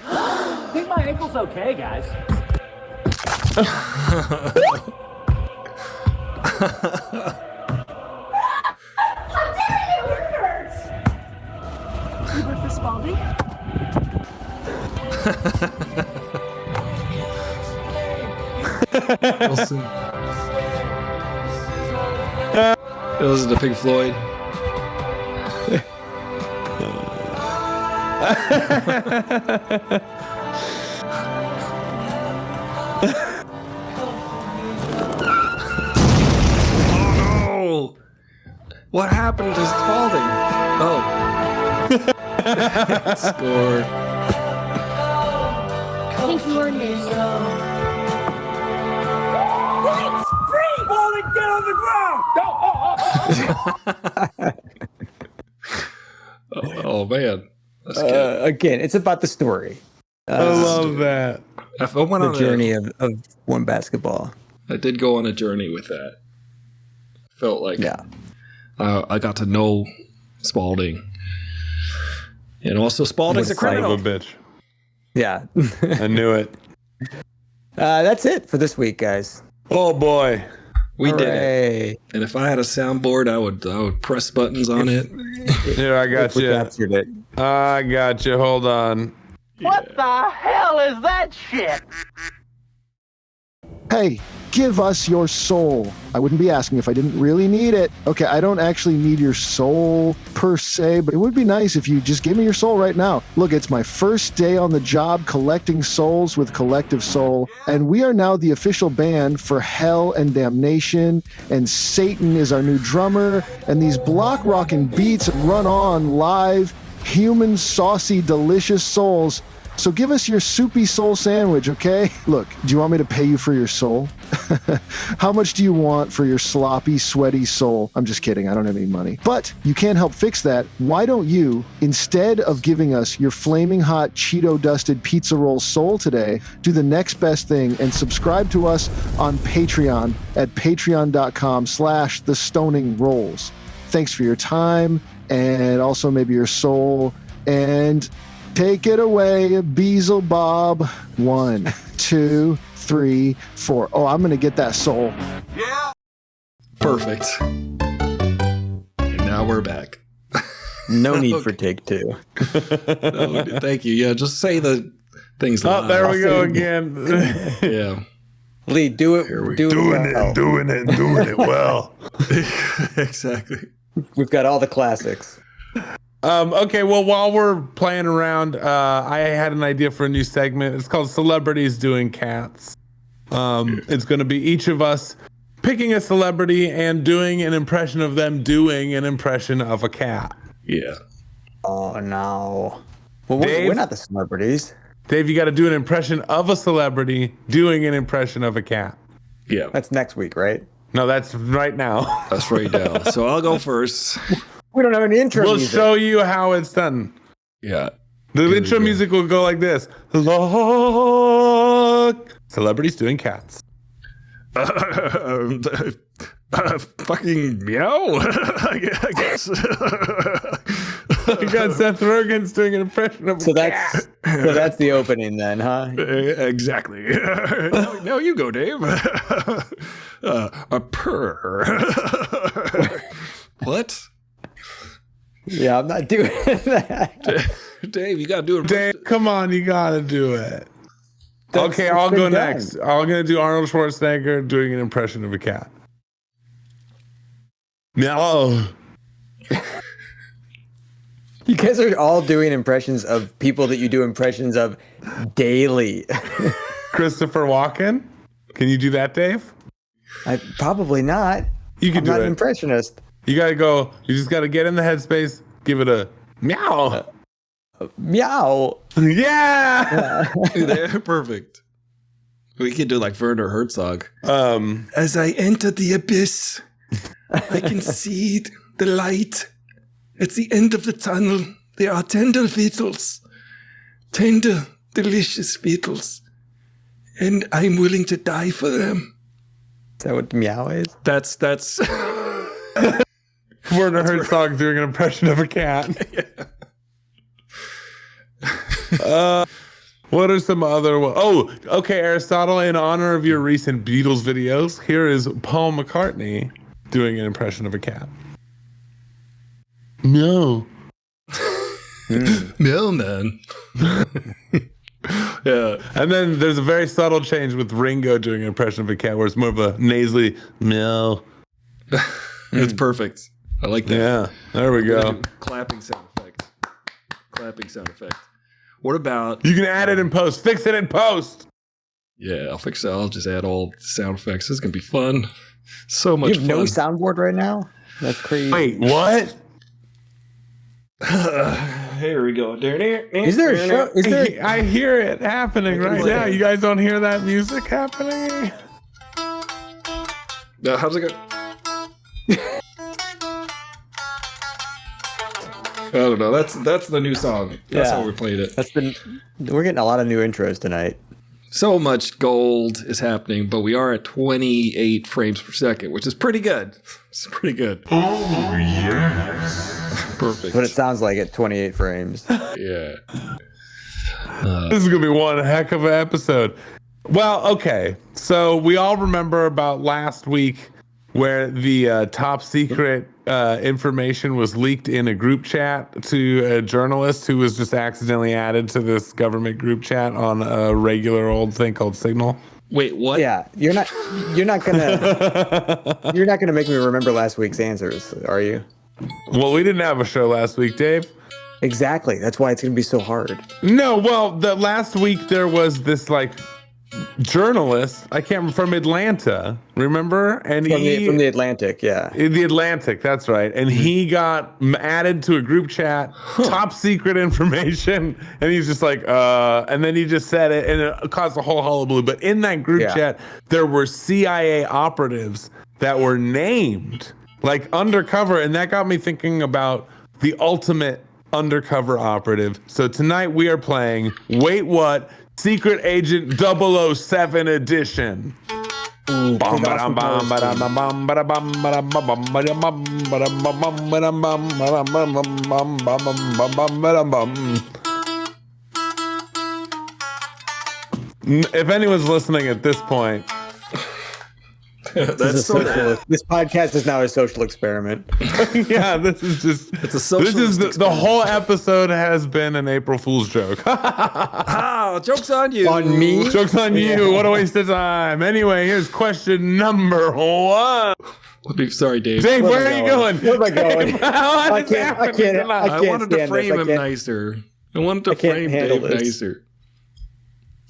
I think my ankle's okay, guys. Uber for Spalding? Listen to Pink Floyd. Oh no! What happened to Spalding? Oh. Scored. Thank you, Ernest. Police! Free! Falling down on the ground! Oh man. That's good. Again, it's about the story. I love that. I went The on journey of one basketball. I did go on a journey with that. Felt like I got to know Spalding. And also Spalding's a criminal. Son of a bitch. Yeah. I knew it. That's it for this week, guys. Oh boy. We did Hooray. it. And if I had a soundboard, I would press buttons on it. Here, I got you. Captured it. I got you. Hold on. What the hell is that shit? Hey, give us your soul. I wouldn't be asking if I didn't really need it. Okay, I don't actually need your soul per se, but it would be nice if you just gave me your soul right now. Look, it's my first day on the job collecting souls with Collective Soul, and we are now the official band for Hell and Damnation, and Satan is our new drummer, and these block rockin' beats run on live, human, saucy, delicious souls. So give us your soupy soul sandwich, okay? Look, do you want me to pay you for your soul? How much do you want for your sloppy, sweaty soul? I'm just kidding. I don't have any money. But you can't help fix that. Why don't you, instead of giving us your flaming hot Cheeto-dusted pizza roll soul today, do the next best thing and subscribe to us on Patreon at patreon.com/thestoningRolls. Thanks for your time and also maybe your soul. And take it away, Beelzebub. 1, 2, 3, 4. Oh, I'm gonna get that soul. Yeah. Perfect. And now we're back. No need for take two. No, thank you. Yeah, just say the things. Oh, there we go again. Yeah. Lee, do it. Doing it well. Exactly. We've got all the classics. Okay, well, while we're playing around, I had an idea for a new segment. It's called Celebrities Doing Cats. It's going to be each of us picking a celebrity and doing an impression of them doing an impression of a cat. Yeah. Oh, no. Well, Dave, we're not the celebrities. Dave, you got to do an impression of a celebrity doing an impression of a cat. Yeah. That's next week, right? No, that's right now. That's right now. So I'll go first. We don't have any intro We'll music. show you how it's done. Yeah. The intro music will go like this. Look. Celebrities doing cats. Fucking meow, I guess. You got Seth Rogen's doing an impression of a cat. So that's the opening then, huh? Exactly. Now you go, Dave. A purr. What? Yeah, I'm not doing that. Dave, you gotta do it. Dave, come on, you gotta do it. Okay, I'll go next. I'm gonna do Arnold Schwarzenegger doing an impression of a cat. No. You guys are all doing impressions of people that you do impressions of daily. Christopher Walken? Can you do that, Dave? Probably not. You can I'm do not it. an impressionist. You gotta go. You just gotta get in the headspace. Give it a meow. Meow. Yeah. They're perfect. We could do like Werner Herzog. As I enter the abyss, I can see the light. At the end of the tunnel, there are tender beetles. Tender, delicious beetles. And I'm willing to die for them. Is that what meow is? That's Werner Herzog doing an impression of a cat. What are some other ones? Oh, okay, Aristotle, in honor of your recent Beatles videos, here is Paul McCartney doing an impression of a cat. No. No, man. Yeah. And then there's a very subtle change with Ringo doing an impression of a cat where it's more of a nasally meow. It's perfect. I like that. Yeah, there we go. Clapping sound effect. What about... You can add it in post. Fix it in post. Yeah, I'll fix it. I'll just add all the sound effects. This is going to be fun. So much fun. You have no soundboard right now? That's crazy. Wait, what? Here we go. Is there a show? Is there? I hear it happening right now. You guys don't hear that music happening? How's it go? I don't know. That's the new song. That's how we played it. We're getting a lot of new intros tonight. So much gold is happening, but we are at 28 frames per second, which is pretty good. It's pretty good. Oh, yes. Perfect. But it sounds like it, 28 frames. Yeah. This is going to be one heck of an episode. Well, okay. So we all remember about last week where the top secret information was leaked in a group chat to a journalist who was just accidentally added to this government group chat on a regular old thing called Signal. Wait, what? Yeah, you're not gonna make me remember last week's answers, are you? Well, we didn't have a show last week, Dave. Exactly. That's why it's gonna be so hard. No, well, the last week there was this journalist, I can't remember, from Atlanta, remember? And from the Atlantic, yeah. The Atlantic, that's right. And he got added to a group chat, top secret information, and he's just like, and then he just said it, and it caused a whole hullabaloo. But in that group chat, there were CIA operatives that were named, undercover, and that got me thinking about the ultimate undercover operative. So tonight we are playing Wait What? Secret Agent 007 Edition. If anyone's listening at this point, this podcast is now a social experiment. Yeah, this is just the whole episode has been an April Fool's joke. Joke's on you. On me? Joke's on you. What a waste of time. Anyway, here's question number 1. Sorry, Dave. Dave, where are you going? Where am I going? I can't. I wanted to frame him nicer. I wanted to frame Dave nicer.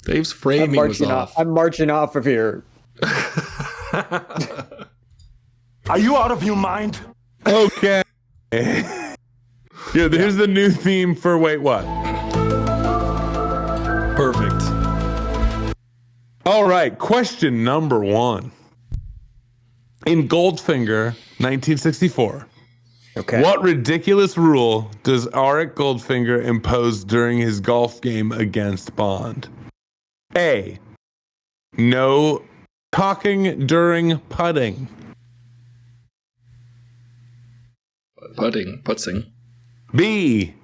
Dave's framing was off. I'm marching off of here. Are you out of your mind? Okay. Here's the new theme for Wait What? Perfect. All right, question number 1. In Goldfinger, 1964, what ridiculous rule does Auric Goldfinger impose during his golf game against Bond? A. No talking during putting. Putzing. B.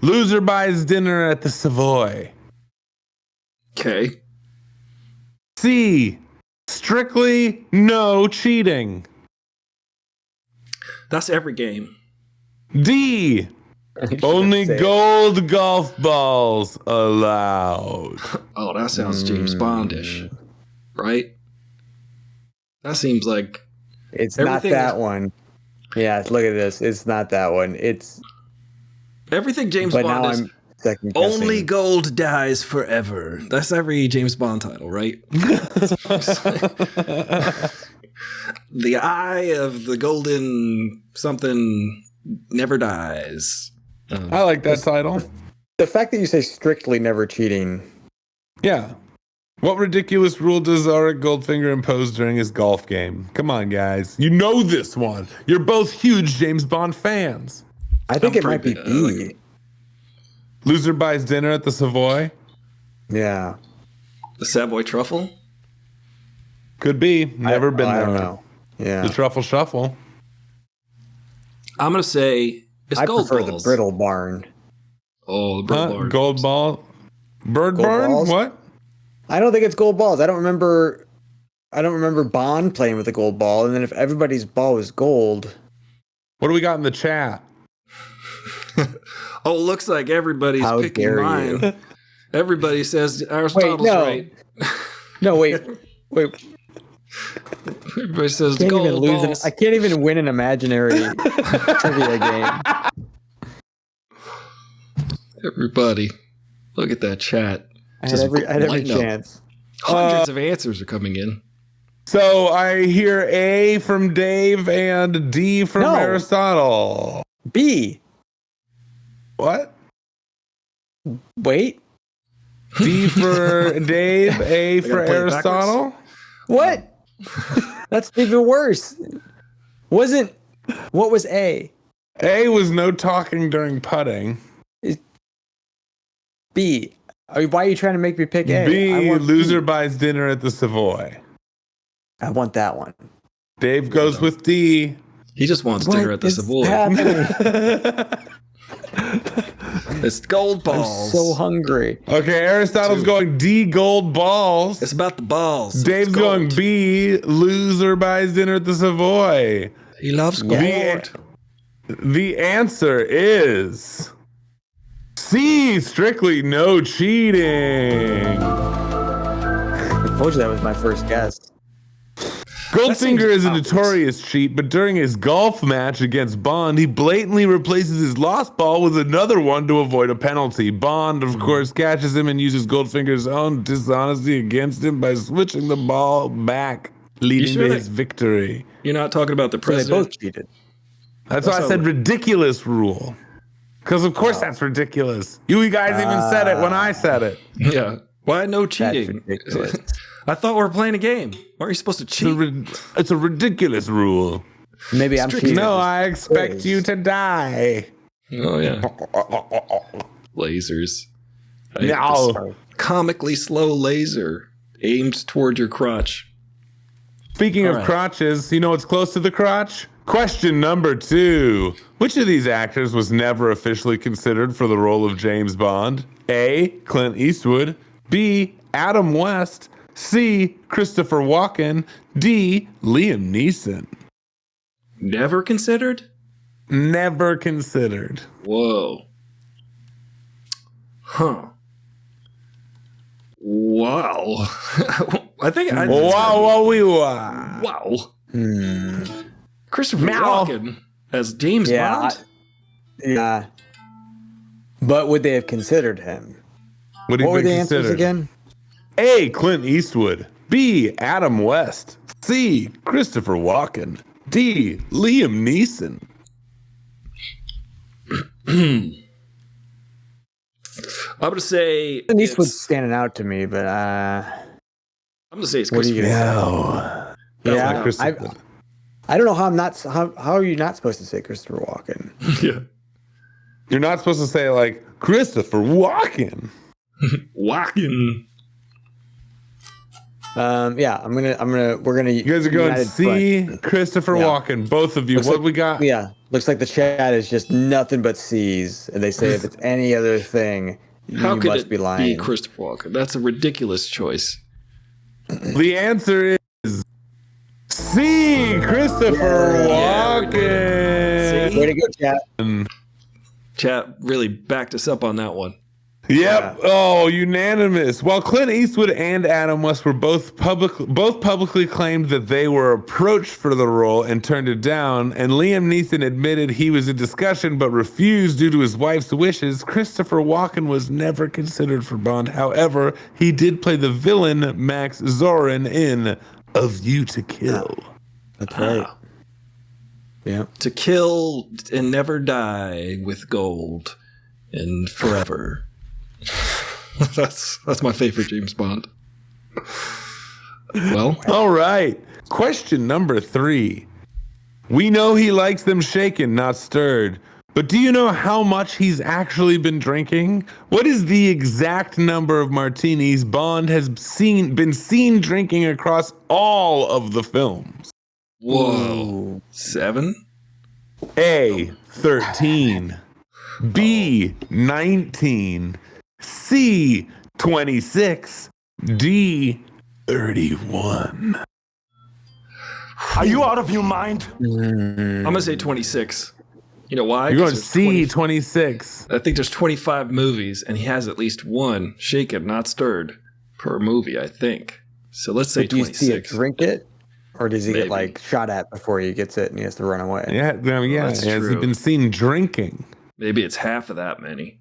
Loser buys dinner at the Savoy. Okay. C. Strictly no cheating. That's every game. D. Only gold golf balls allowed. Oh, that sounds James Bondish, right? That seems like it's not that one. Yeah, look at this. It's not that one. It's everything James Bond is. Only gold dies forever. That's every James Bond title, right? The eye of the golden something never dies. I like that title. The fact that you say strictly never cheating. Yeah. What ridiculous rule does Auric Goldfinger impose during his golf game? Come on, guys. You know this one. You're both huge James Bond fans. I think it might be B. Loser buys dinner at the Savoy? Yeah. The Savoy Truffle? Could be. Never been there. I don't know. Yeah. The Truffle Shuffle. I'm going to say it's gold prefer balls. The Brittle Barn. Oh, the Brittle Barn. Gold ball? Bird gold barn? Balls? What? I don't think it's gold balls. I don't remember Bond playing with a gold ball, and then if everybody's ball was gold. What do we got in the chat? Oh, looks like everybody's picking mine. You. Everybody says Aristotle's right. No, wait. Everybody says Can't even gold lose balls. I can't even win an imaginary trivia game. Everybody, look at that chat. I had every lighting up. chance. Hundreds of answers are coming in. So I hear A from Dave and D from No. Aristotle. B. What? Wait. D for Dave, A I for gotta play it Aristotle. What? That's even worse. What was A? A was no talking during putting. B. Why are you trying to make me pick A? B, loser buys dinner at the Savoy. I want that one. Dave goes with D. He just wants dinner at the Savoy. It's gold balls. I'm so hungry. Okay, Aristotle's going D, gold balls. It's about the balls. Dave's going B, loser buys dinner at the Savoy. He loves gold. The answer is C, strictly no cheating. I told you that was my first guess. Goldfinger is a notorious cheat, but during his golf match against Bond, he blatantly replaces his lost ball with another one to avoid a penalty. Bond, of course, catches him and uses Goldfinger's own dishonesty against him by switching the ball back, leading to his victory. You're not talking about the president? So they both cheated. That's why I said ridiculous rule. Because of course that's ridiculous. You guys even said it when I said it. Yeah. Why no cheating? I thought we were playing a game. Aren't you supposed to cheat? It's a ridiculous rule. Maybe I'm cheating. No, I expect you to die. Oh, yeah. Lasers. No. Comically slow laser aimed toward your crotch. Speaking of crotches, you know what's close to the crotch? Question number 2. Which of these actors was never officially considered for the role of James Bond? A, Clint Eastwood. B, Adam West. C, Christopher Walken. D, Liam Neeson. Never considered? Never considered. Whoa. Huh. Wow. I think I. Wow. Christopher Walken as James Bond? Yeah. But would they have considered him? What were the answers again? A, Clint Eastwood. B, Adam West. C, Christopher Walken. D, Liam Neeson. I'm going to say... Clint Eastwood's standing out to me, but... I'm going to say it's what Christopher Walken. Yeah, I don't know how how are you not supposed to say Christopher Walken? Yeah. You're not supposed to say like Christopher Walken. Walken. Yeah, we're gonna. You guys are going C, Christopher Walken. Both of you. What we got? Yeah, looks like the chat is just nothing but C's, and they say if it's any other thing, How you could must it be lying. be Christopher Walken? That's a ridiculous choice. The answer is C, Christopher Walken. Way to go, chat. Chat really backed us up on that one. Yep. Oh, unanimous. While Clint Eastwood and Adam West were both publicly claimed that they were approached for the role and turned it down, and Liam Neeson admitted he was in discussion but refused due to his wife's wishes, Christopher Walken was never considered for Bond. However, he did play the villain Max Zorin in A View to Kill. That's right. Yeah. To kill and never die with gold and forever. That's my favorite James Bond. Well, all right. Question number 3. We know he likes them shaken, not stirred. But do you know how much he's actually been drinking? What is the exact number of martinis Bond has been seen drinking across all of the films? Whoa. 7? A, 13. B, 19. C, 26. D, 31. Are you out of your mind? I'm going to say 26. You know why? You're going C, 26. I think there's 25 movies, and he has at least one shaken, not stirred, per movie, I think. So let's say 26. Do you see it drink it? Or does he get like shot at before he gets it and he has to run away? Yeah, That's has he true. been seen drinking? Maybe it's half of that many.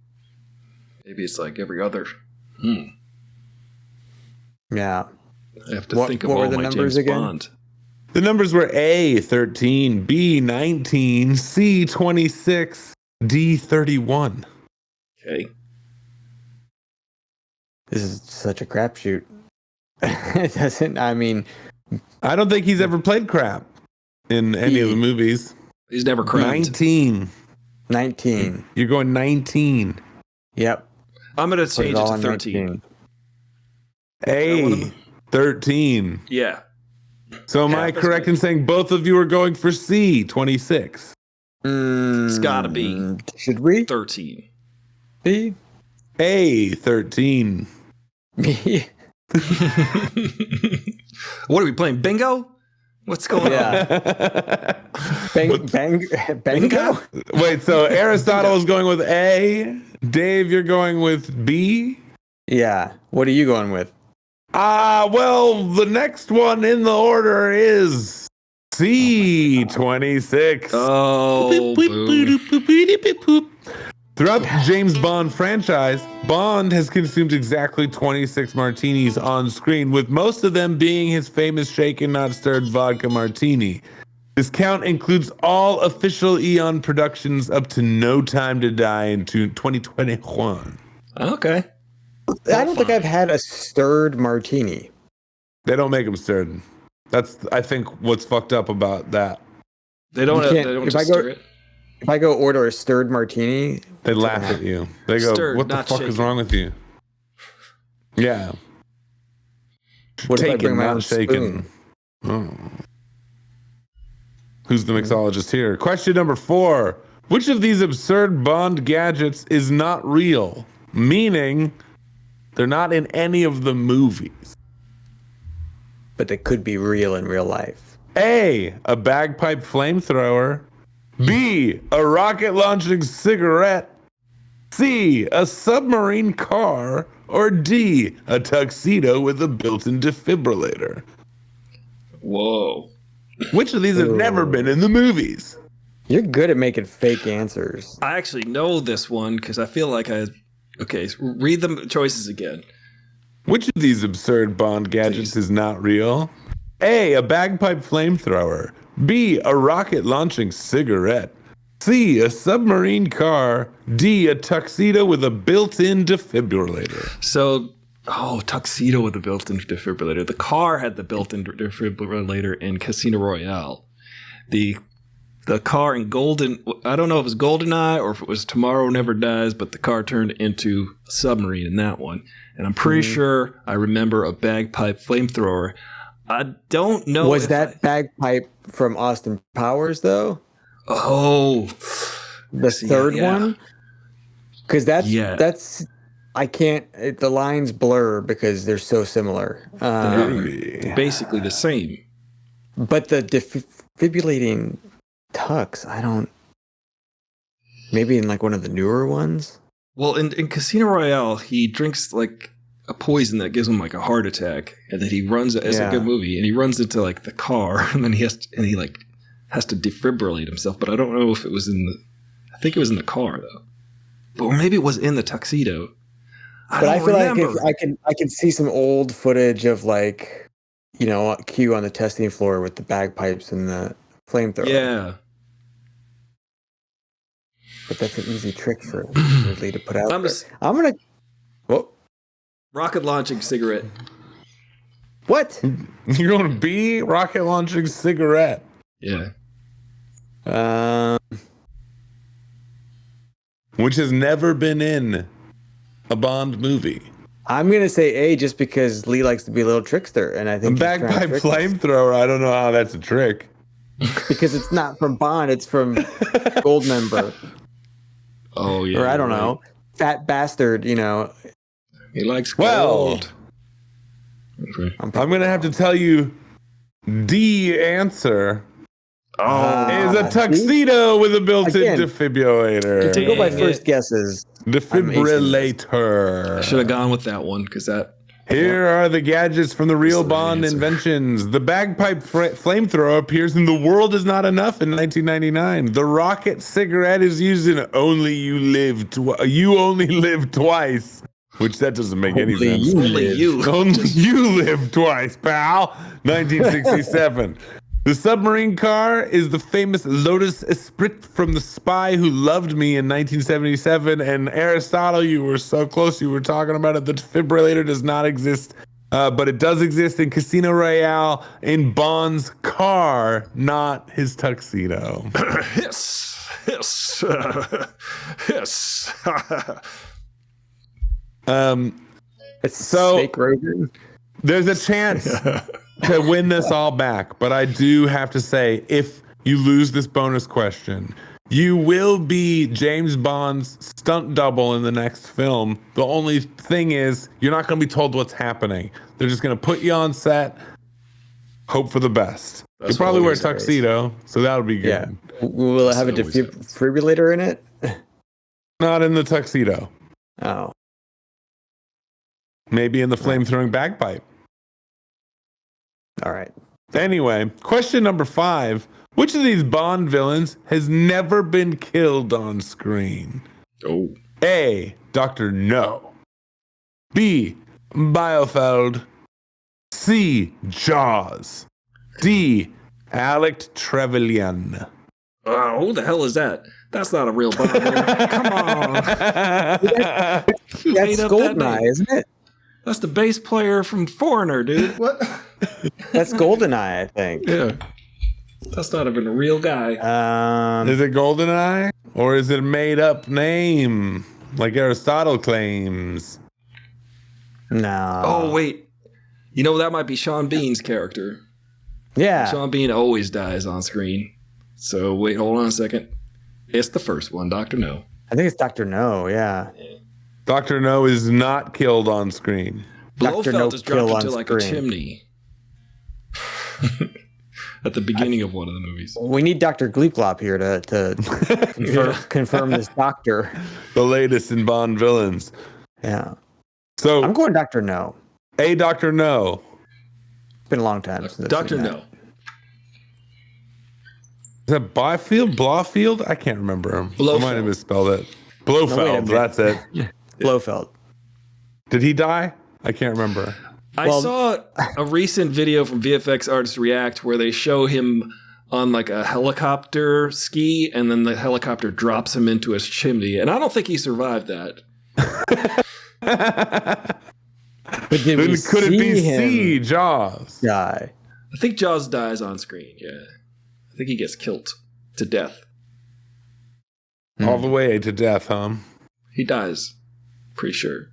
Maybe it's like every other. Yeah. I have to think of what all were the my numbers James again? Bond. The numbers were A, 13, B, 19, C, 26, D, 31. Okay. This is such a crapshoot. It doesn't, I mean... I don't think he's ever played crap in any of the movies. He's never crapped. 19. You're going 19. Yep. I'm going to change it to 13. 19. A, 13. Yeah. So am I correct in saying both of you are going for C, 26? It's got to be. Should we? 13. B? A, 13. B? What are we playing? Bingo? What's going on? Bingo? Wait, so Aristotle is going with A. Dave, you're going with B? Yeah. What are you going with? Well, the next one in the order is C, 26. Oh, boo. Throughout the James Bond franchise, Bond has consumed exactly 26 martinis on screen, with most of them being his famous shaken not stirred vodka martini. This count includes all official Eon productions up to No Time to Die in 2021. Okay. I don't think I've had a stirred martini. They don't make them stirred. That's, I think, what's fucked up about that. They don't just stir it. If I go order a stirred martini, they laugh at you. They go, stirred, what the fuck is wrong with you? Yeah. What if I Taken, bring my own not shaken. Oh. Who's the mixologist here? Question number 4. Which of these absurd Bond gadgets is not real? Meaning, they're not in any of the movies. But they could be real in real life. A bagpipe flamethrower. B, a rocket launching cigarette. C, a submarine car. Or D, a tuxedo with a built-in defibrillator. Whoa. Which of these have never been in the movies? You're good at making fake answers. I actually know this one because I feel like Okay, so read the choices again. Which of these absurd Bond gadgets is not real? A bagpipe flamethrower. B, a rocket launching cigarette. C, a submarine car. D, a tuxedo with a built-in defibrillator. So, tuxedo with a built-in defibrillator. The car had the built-in defibrillator in Casino Royale. The car in Golden, I don't know if it was GoldenEye or if it was Tomorrow Never Dies, but the car turned into a submarine in that one. And I'm pretty sure I remember a bagpipe flamethrower. I don't know. Was that bagpipe from Austin Powers, though? Oh. The third one? Because that's I can't, the lines blur because they're so similar. They're basically the same. But the defibrillating tux, maybe in like one of the newer ones? Well, in Casino Royale, he drinks like a poison that gives him like a heart attack, and then he runs. It's a good movie, and he runs into like the car, and then he has to defibrillate himself. But I don't know if it was I think it was in the car though, or maybe it was in the tuxedo. I feel like I can see some old footage of like, Q on the testing floor with the bagpipes and the flamethrower. Yeah. But that's an easy trick for Ridley to put out I'm going to... Whoa. Rocket launching cigarette. What? You're going to B? Rocket launching cigarette. Yeah. Which has never been in a Bond movie. I'm going to say A just because Lee likes to be a little trickster. And I think a bagpipe flamethrower, I don't know how that's a trick. Because it's not from Bond, it's from Goldmember. Oh, yeah. Or I don't know. Fat bastard, He likes gold. Okay. I'm going to have to tell you D answer is a tuxedo with a built-in defibrillator. To go by first guesses. Defibrillator. I should have gone with that one because that... Here are the gadgets from the real Bond inventions. The bagpipe flamethrower appears in The World Is Not Enough in 1999. The rocket cigarette is used in Only You Live Twice. Which that doesn't make any sense. Only you live twice, pal. 1967. The submarine car is the famous Lotus Esprit from The Spy Who Loved Me in 1977. And Aristotle, you were so close. You were talking about it. The defibrillator does not exist, but it does exist in Casino Royale in Bond's car, not his tuxedo. Hiss. Hiss. Hiss. Snake Rogan. There's a chance to win this all back, but I do have to say, if you lose this bonus question, you will be James Bond's stunt double in the next film. The only thing is, you're not going to be told what's happening. They're just going to put you on set, hope for the best. You'll probably wear a tuxedo, so that'll be good. Yeah. Will it have a defibrillator in it? Not in the tuxedo. Oh. Maybe in the flame-throwing bagpipe. All right. Anyway, question number 5. Which of these Bond villains has never been killed on screen? Oh. A. Dr. No. B. Biofeld. C. Jaws. D. Alec Trevelyan. Who the hell is that? That's not a real Bond villain. Come on. That's Goldeneye, isn't it? That's the bass player from Foreigner, dude. What? That's Goldeneye, I think. Yeah. That's not even a real guy. Is it Goldeneye? Or is it a made-up name, like Aristotle claims? No. Oh, wait. You know, that might be Sean Bean's character. Yeah. Sean Bean always dies on screen. So, wait, hold on a second. It's the first one, Dr. No. I think it's Dr. No, yeah. Dr. No is not killed on screen. Blofeld is dropped into like a chimney at the beginning of one of the movies. We need Dr. GleepGlop here to confirm this doctor. The latest in Bond villains. Yeah. So I'm going Dr. No. A Dr. No. It's been a long time since Dr. No. Is that Blofeld? I can't remember him. Blofeld. I might have misspelled it. Blofeld, that's it. Blofeld. Did he die? I can't remember. I saw a recent video from VFX Artists React where they show him on like a helicopter ski and then the helicopter drops him into his chimney. And I don't think he survived that. But did we could it be C, Jaws? Die. I think Jaws dies on screen, yeah. I think he gets killed to death. All the way to death, huh? He dies. Pretty sure.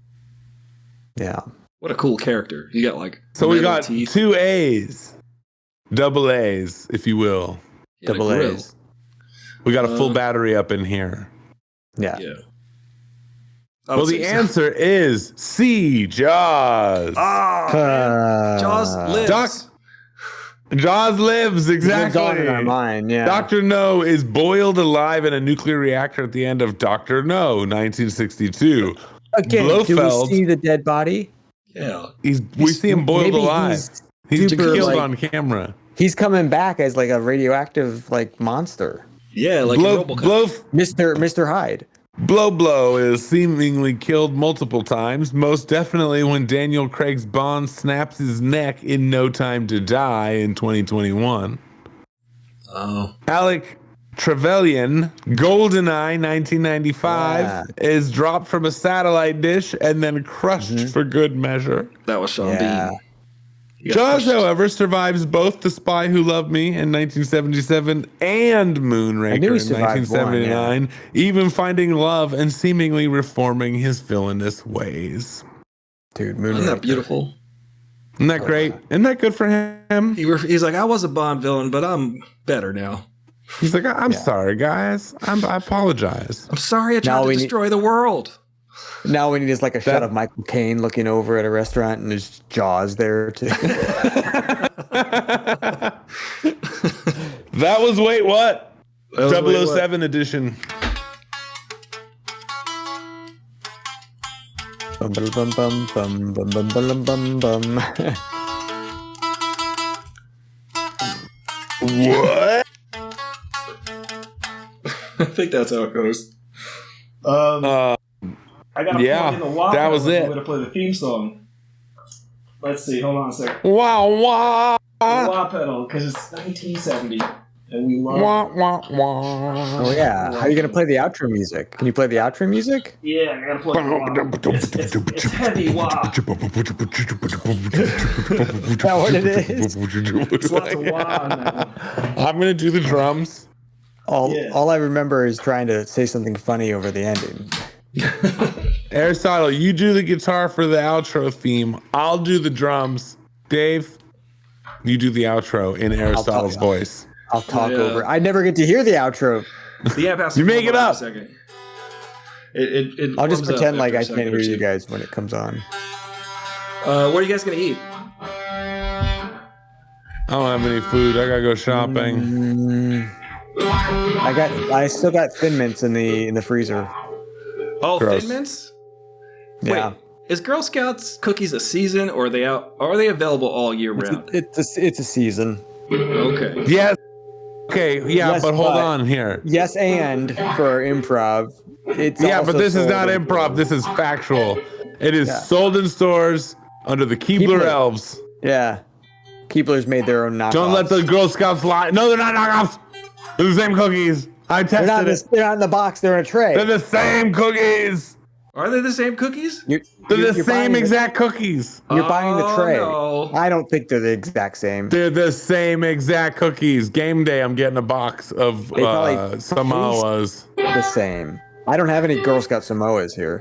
Yeah. What a cool character. He got like so we got teeth. 2 A's. Double A's, if you will. Double A's. We got a full battery up in here. Yeah. Yeah. Well, the answer is C, Jaws. Jaws lives. Jaws lives, exactly. Lives on in our mind, yeah. Dr. No is boiled alive in a nuclear reactor at the end of Dr. No, 1962. Again, Blofeld, do we see the dead body? Yeah. We see him boiled alive. He's killed on camera. He's coming back as like a radioactive like monster. Yeah, like Mr. Hyde. Blow is seemingly killed multiple times, most definitely when Daniel Craig's Bond snaps his neck in No Time to Die in 2021. Oh. Alec Trevelyan, GoldenEye 1995, is dropped from a satellite dish and then crushed for good measure. That was Sean Bean. Jaws, however, survives both The Spy Who Loved Me in 1977 and Moonraker in 1979, even finding love and seemingly reforming his villainous ways. Dude, Moonraker. Isn't that beautiful? Isn't that great? Isn't that good for him? He's like, I was a Bond villain, but I'm better now. He's like, I'm sorry, guys. I apologize. I'm sorry I tried to destroy the world. Now we need is like a shot of Michael Caine looking over at a restaurant and there's Jaws there too. That was Wait What? That was 007 edition. Bum bum bum bum bum bum bum bum bum. What? I think that's how it goes. I gotta plug in the wah that was pedal if it. I'm gonna play the theme song. Let's see, hold on a second. Wow, wow. The wah pedal, because it's 1970, and we love. Wah, wah, wah. Oh yeah, how are you gonna play the outro music? Can you play the outro music? Yeah, I gotta plug the wah. It's heavy wah. Is that what it is? It's lots of wah on that one. I'm gonna do the drums. All I remember is trying to say something funny over the ending. Aristotle, you do the guitar for the outro theme. I'll do the drums. Dave, you do the outro in Aristotle's voice. I'll talk over. I never get to hear the outro. The amp has to You make it up. A second. It I'll just warms up pretend like after I a second can't or hear you two. guys when it comes on. What are you guys gonna eat? I don't have any food. I gotta go shopping. I still got Thin Mints in the freezer. Oh, Gross. Thin Mints? Yeah. Wait, is Girl Scouts cookies a season, or are they out? Or are they available all year round? It's a season. Okay. Yes. Okay. Yeah, Yes, but hold on here. Yes, and for improv, it's Yeah, also but this is sold not in- improv. This is factual. It is sold in stores under the Keebler Keebler. elves. Yeah, Keebler's made their own knockoffs. Don't let the Girl Scouts lie. No, they're not knockoffs. They're the same cookies. I They're tested it. they're not in the box. They're in a tray. They're the same cookies. Are they the same cookies? They're the same exact cookies. You're buying the tray. No. I don't think they're the exact same. They're the same exact cookies. Game day, I'm getting a box of They probably Samoas. The same. I don't have any Girl Scout Samoas here.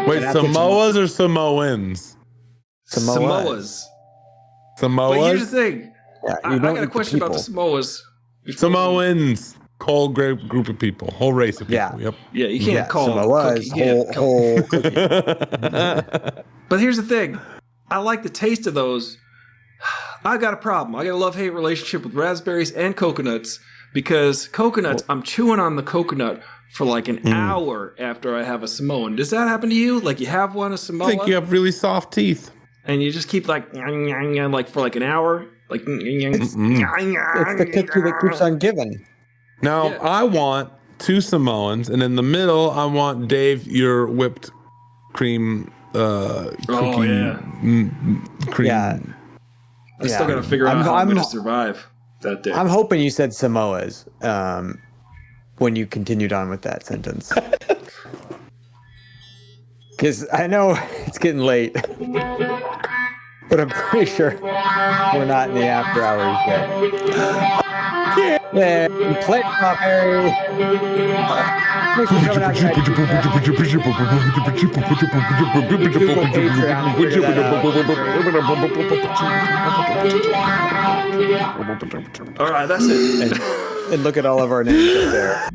Wait, Samoas or Samoans? Samoas. Samoas? But here's the thing. Yeah, I got a question about the Samoas. Samoans. Whole group of people. Whole race of people. Yeah. Yep. Yeah, you can't call them Samoas, cookie. whole cookie. But here's the thing. I like the taste of those. I got a problem. I got a love-hate relationship with raspberries and coconuts because coconuts, I'm chewing on the coconut for like an hour after I have a Samoan. Does that happen to you? Like you have one, a Samoa? I think you have really soft teeth. And you just keep like for like an hour? Like It's the cookie that keeps on giving. Now, I want 2 Samoans, and in the middle, I want Dave your whipped cream cookie. Cream. Yeah. I still got to figure out how I'm going to survive that day. I'm hoping you said Samoas when you continued on with that sentence. Because I know it's getting late, but I'm pretty sure we're not in the after hours yet. Yeah, play Harry. Thanks for coming out tonight. Google Patreon, figure that out. All right, that's it. And look at all of our names up there.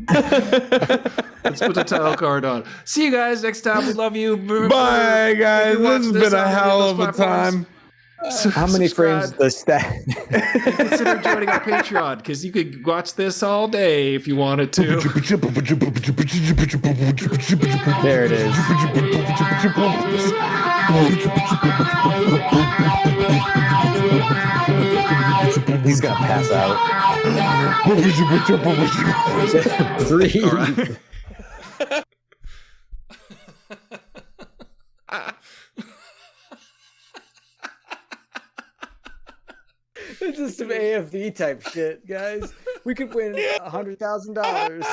Let's put the title card on. See you guys next time. We love you. Bye, guys. This has been a hell of a time. How many frames does that? Consider joining our Patreon because you could watch this all day if you wanted to. There it is. He's gonna pass out. 3. All right. This is some AFV type shit, guys. We could win $100,000.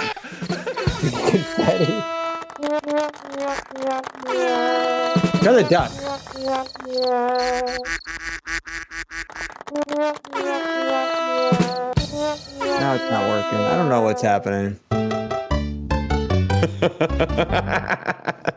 Another duck. Now it's not working. I don't know what's happening.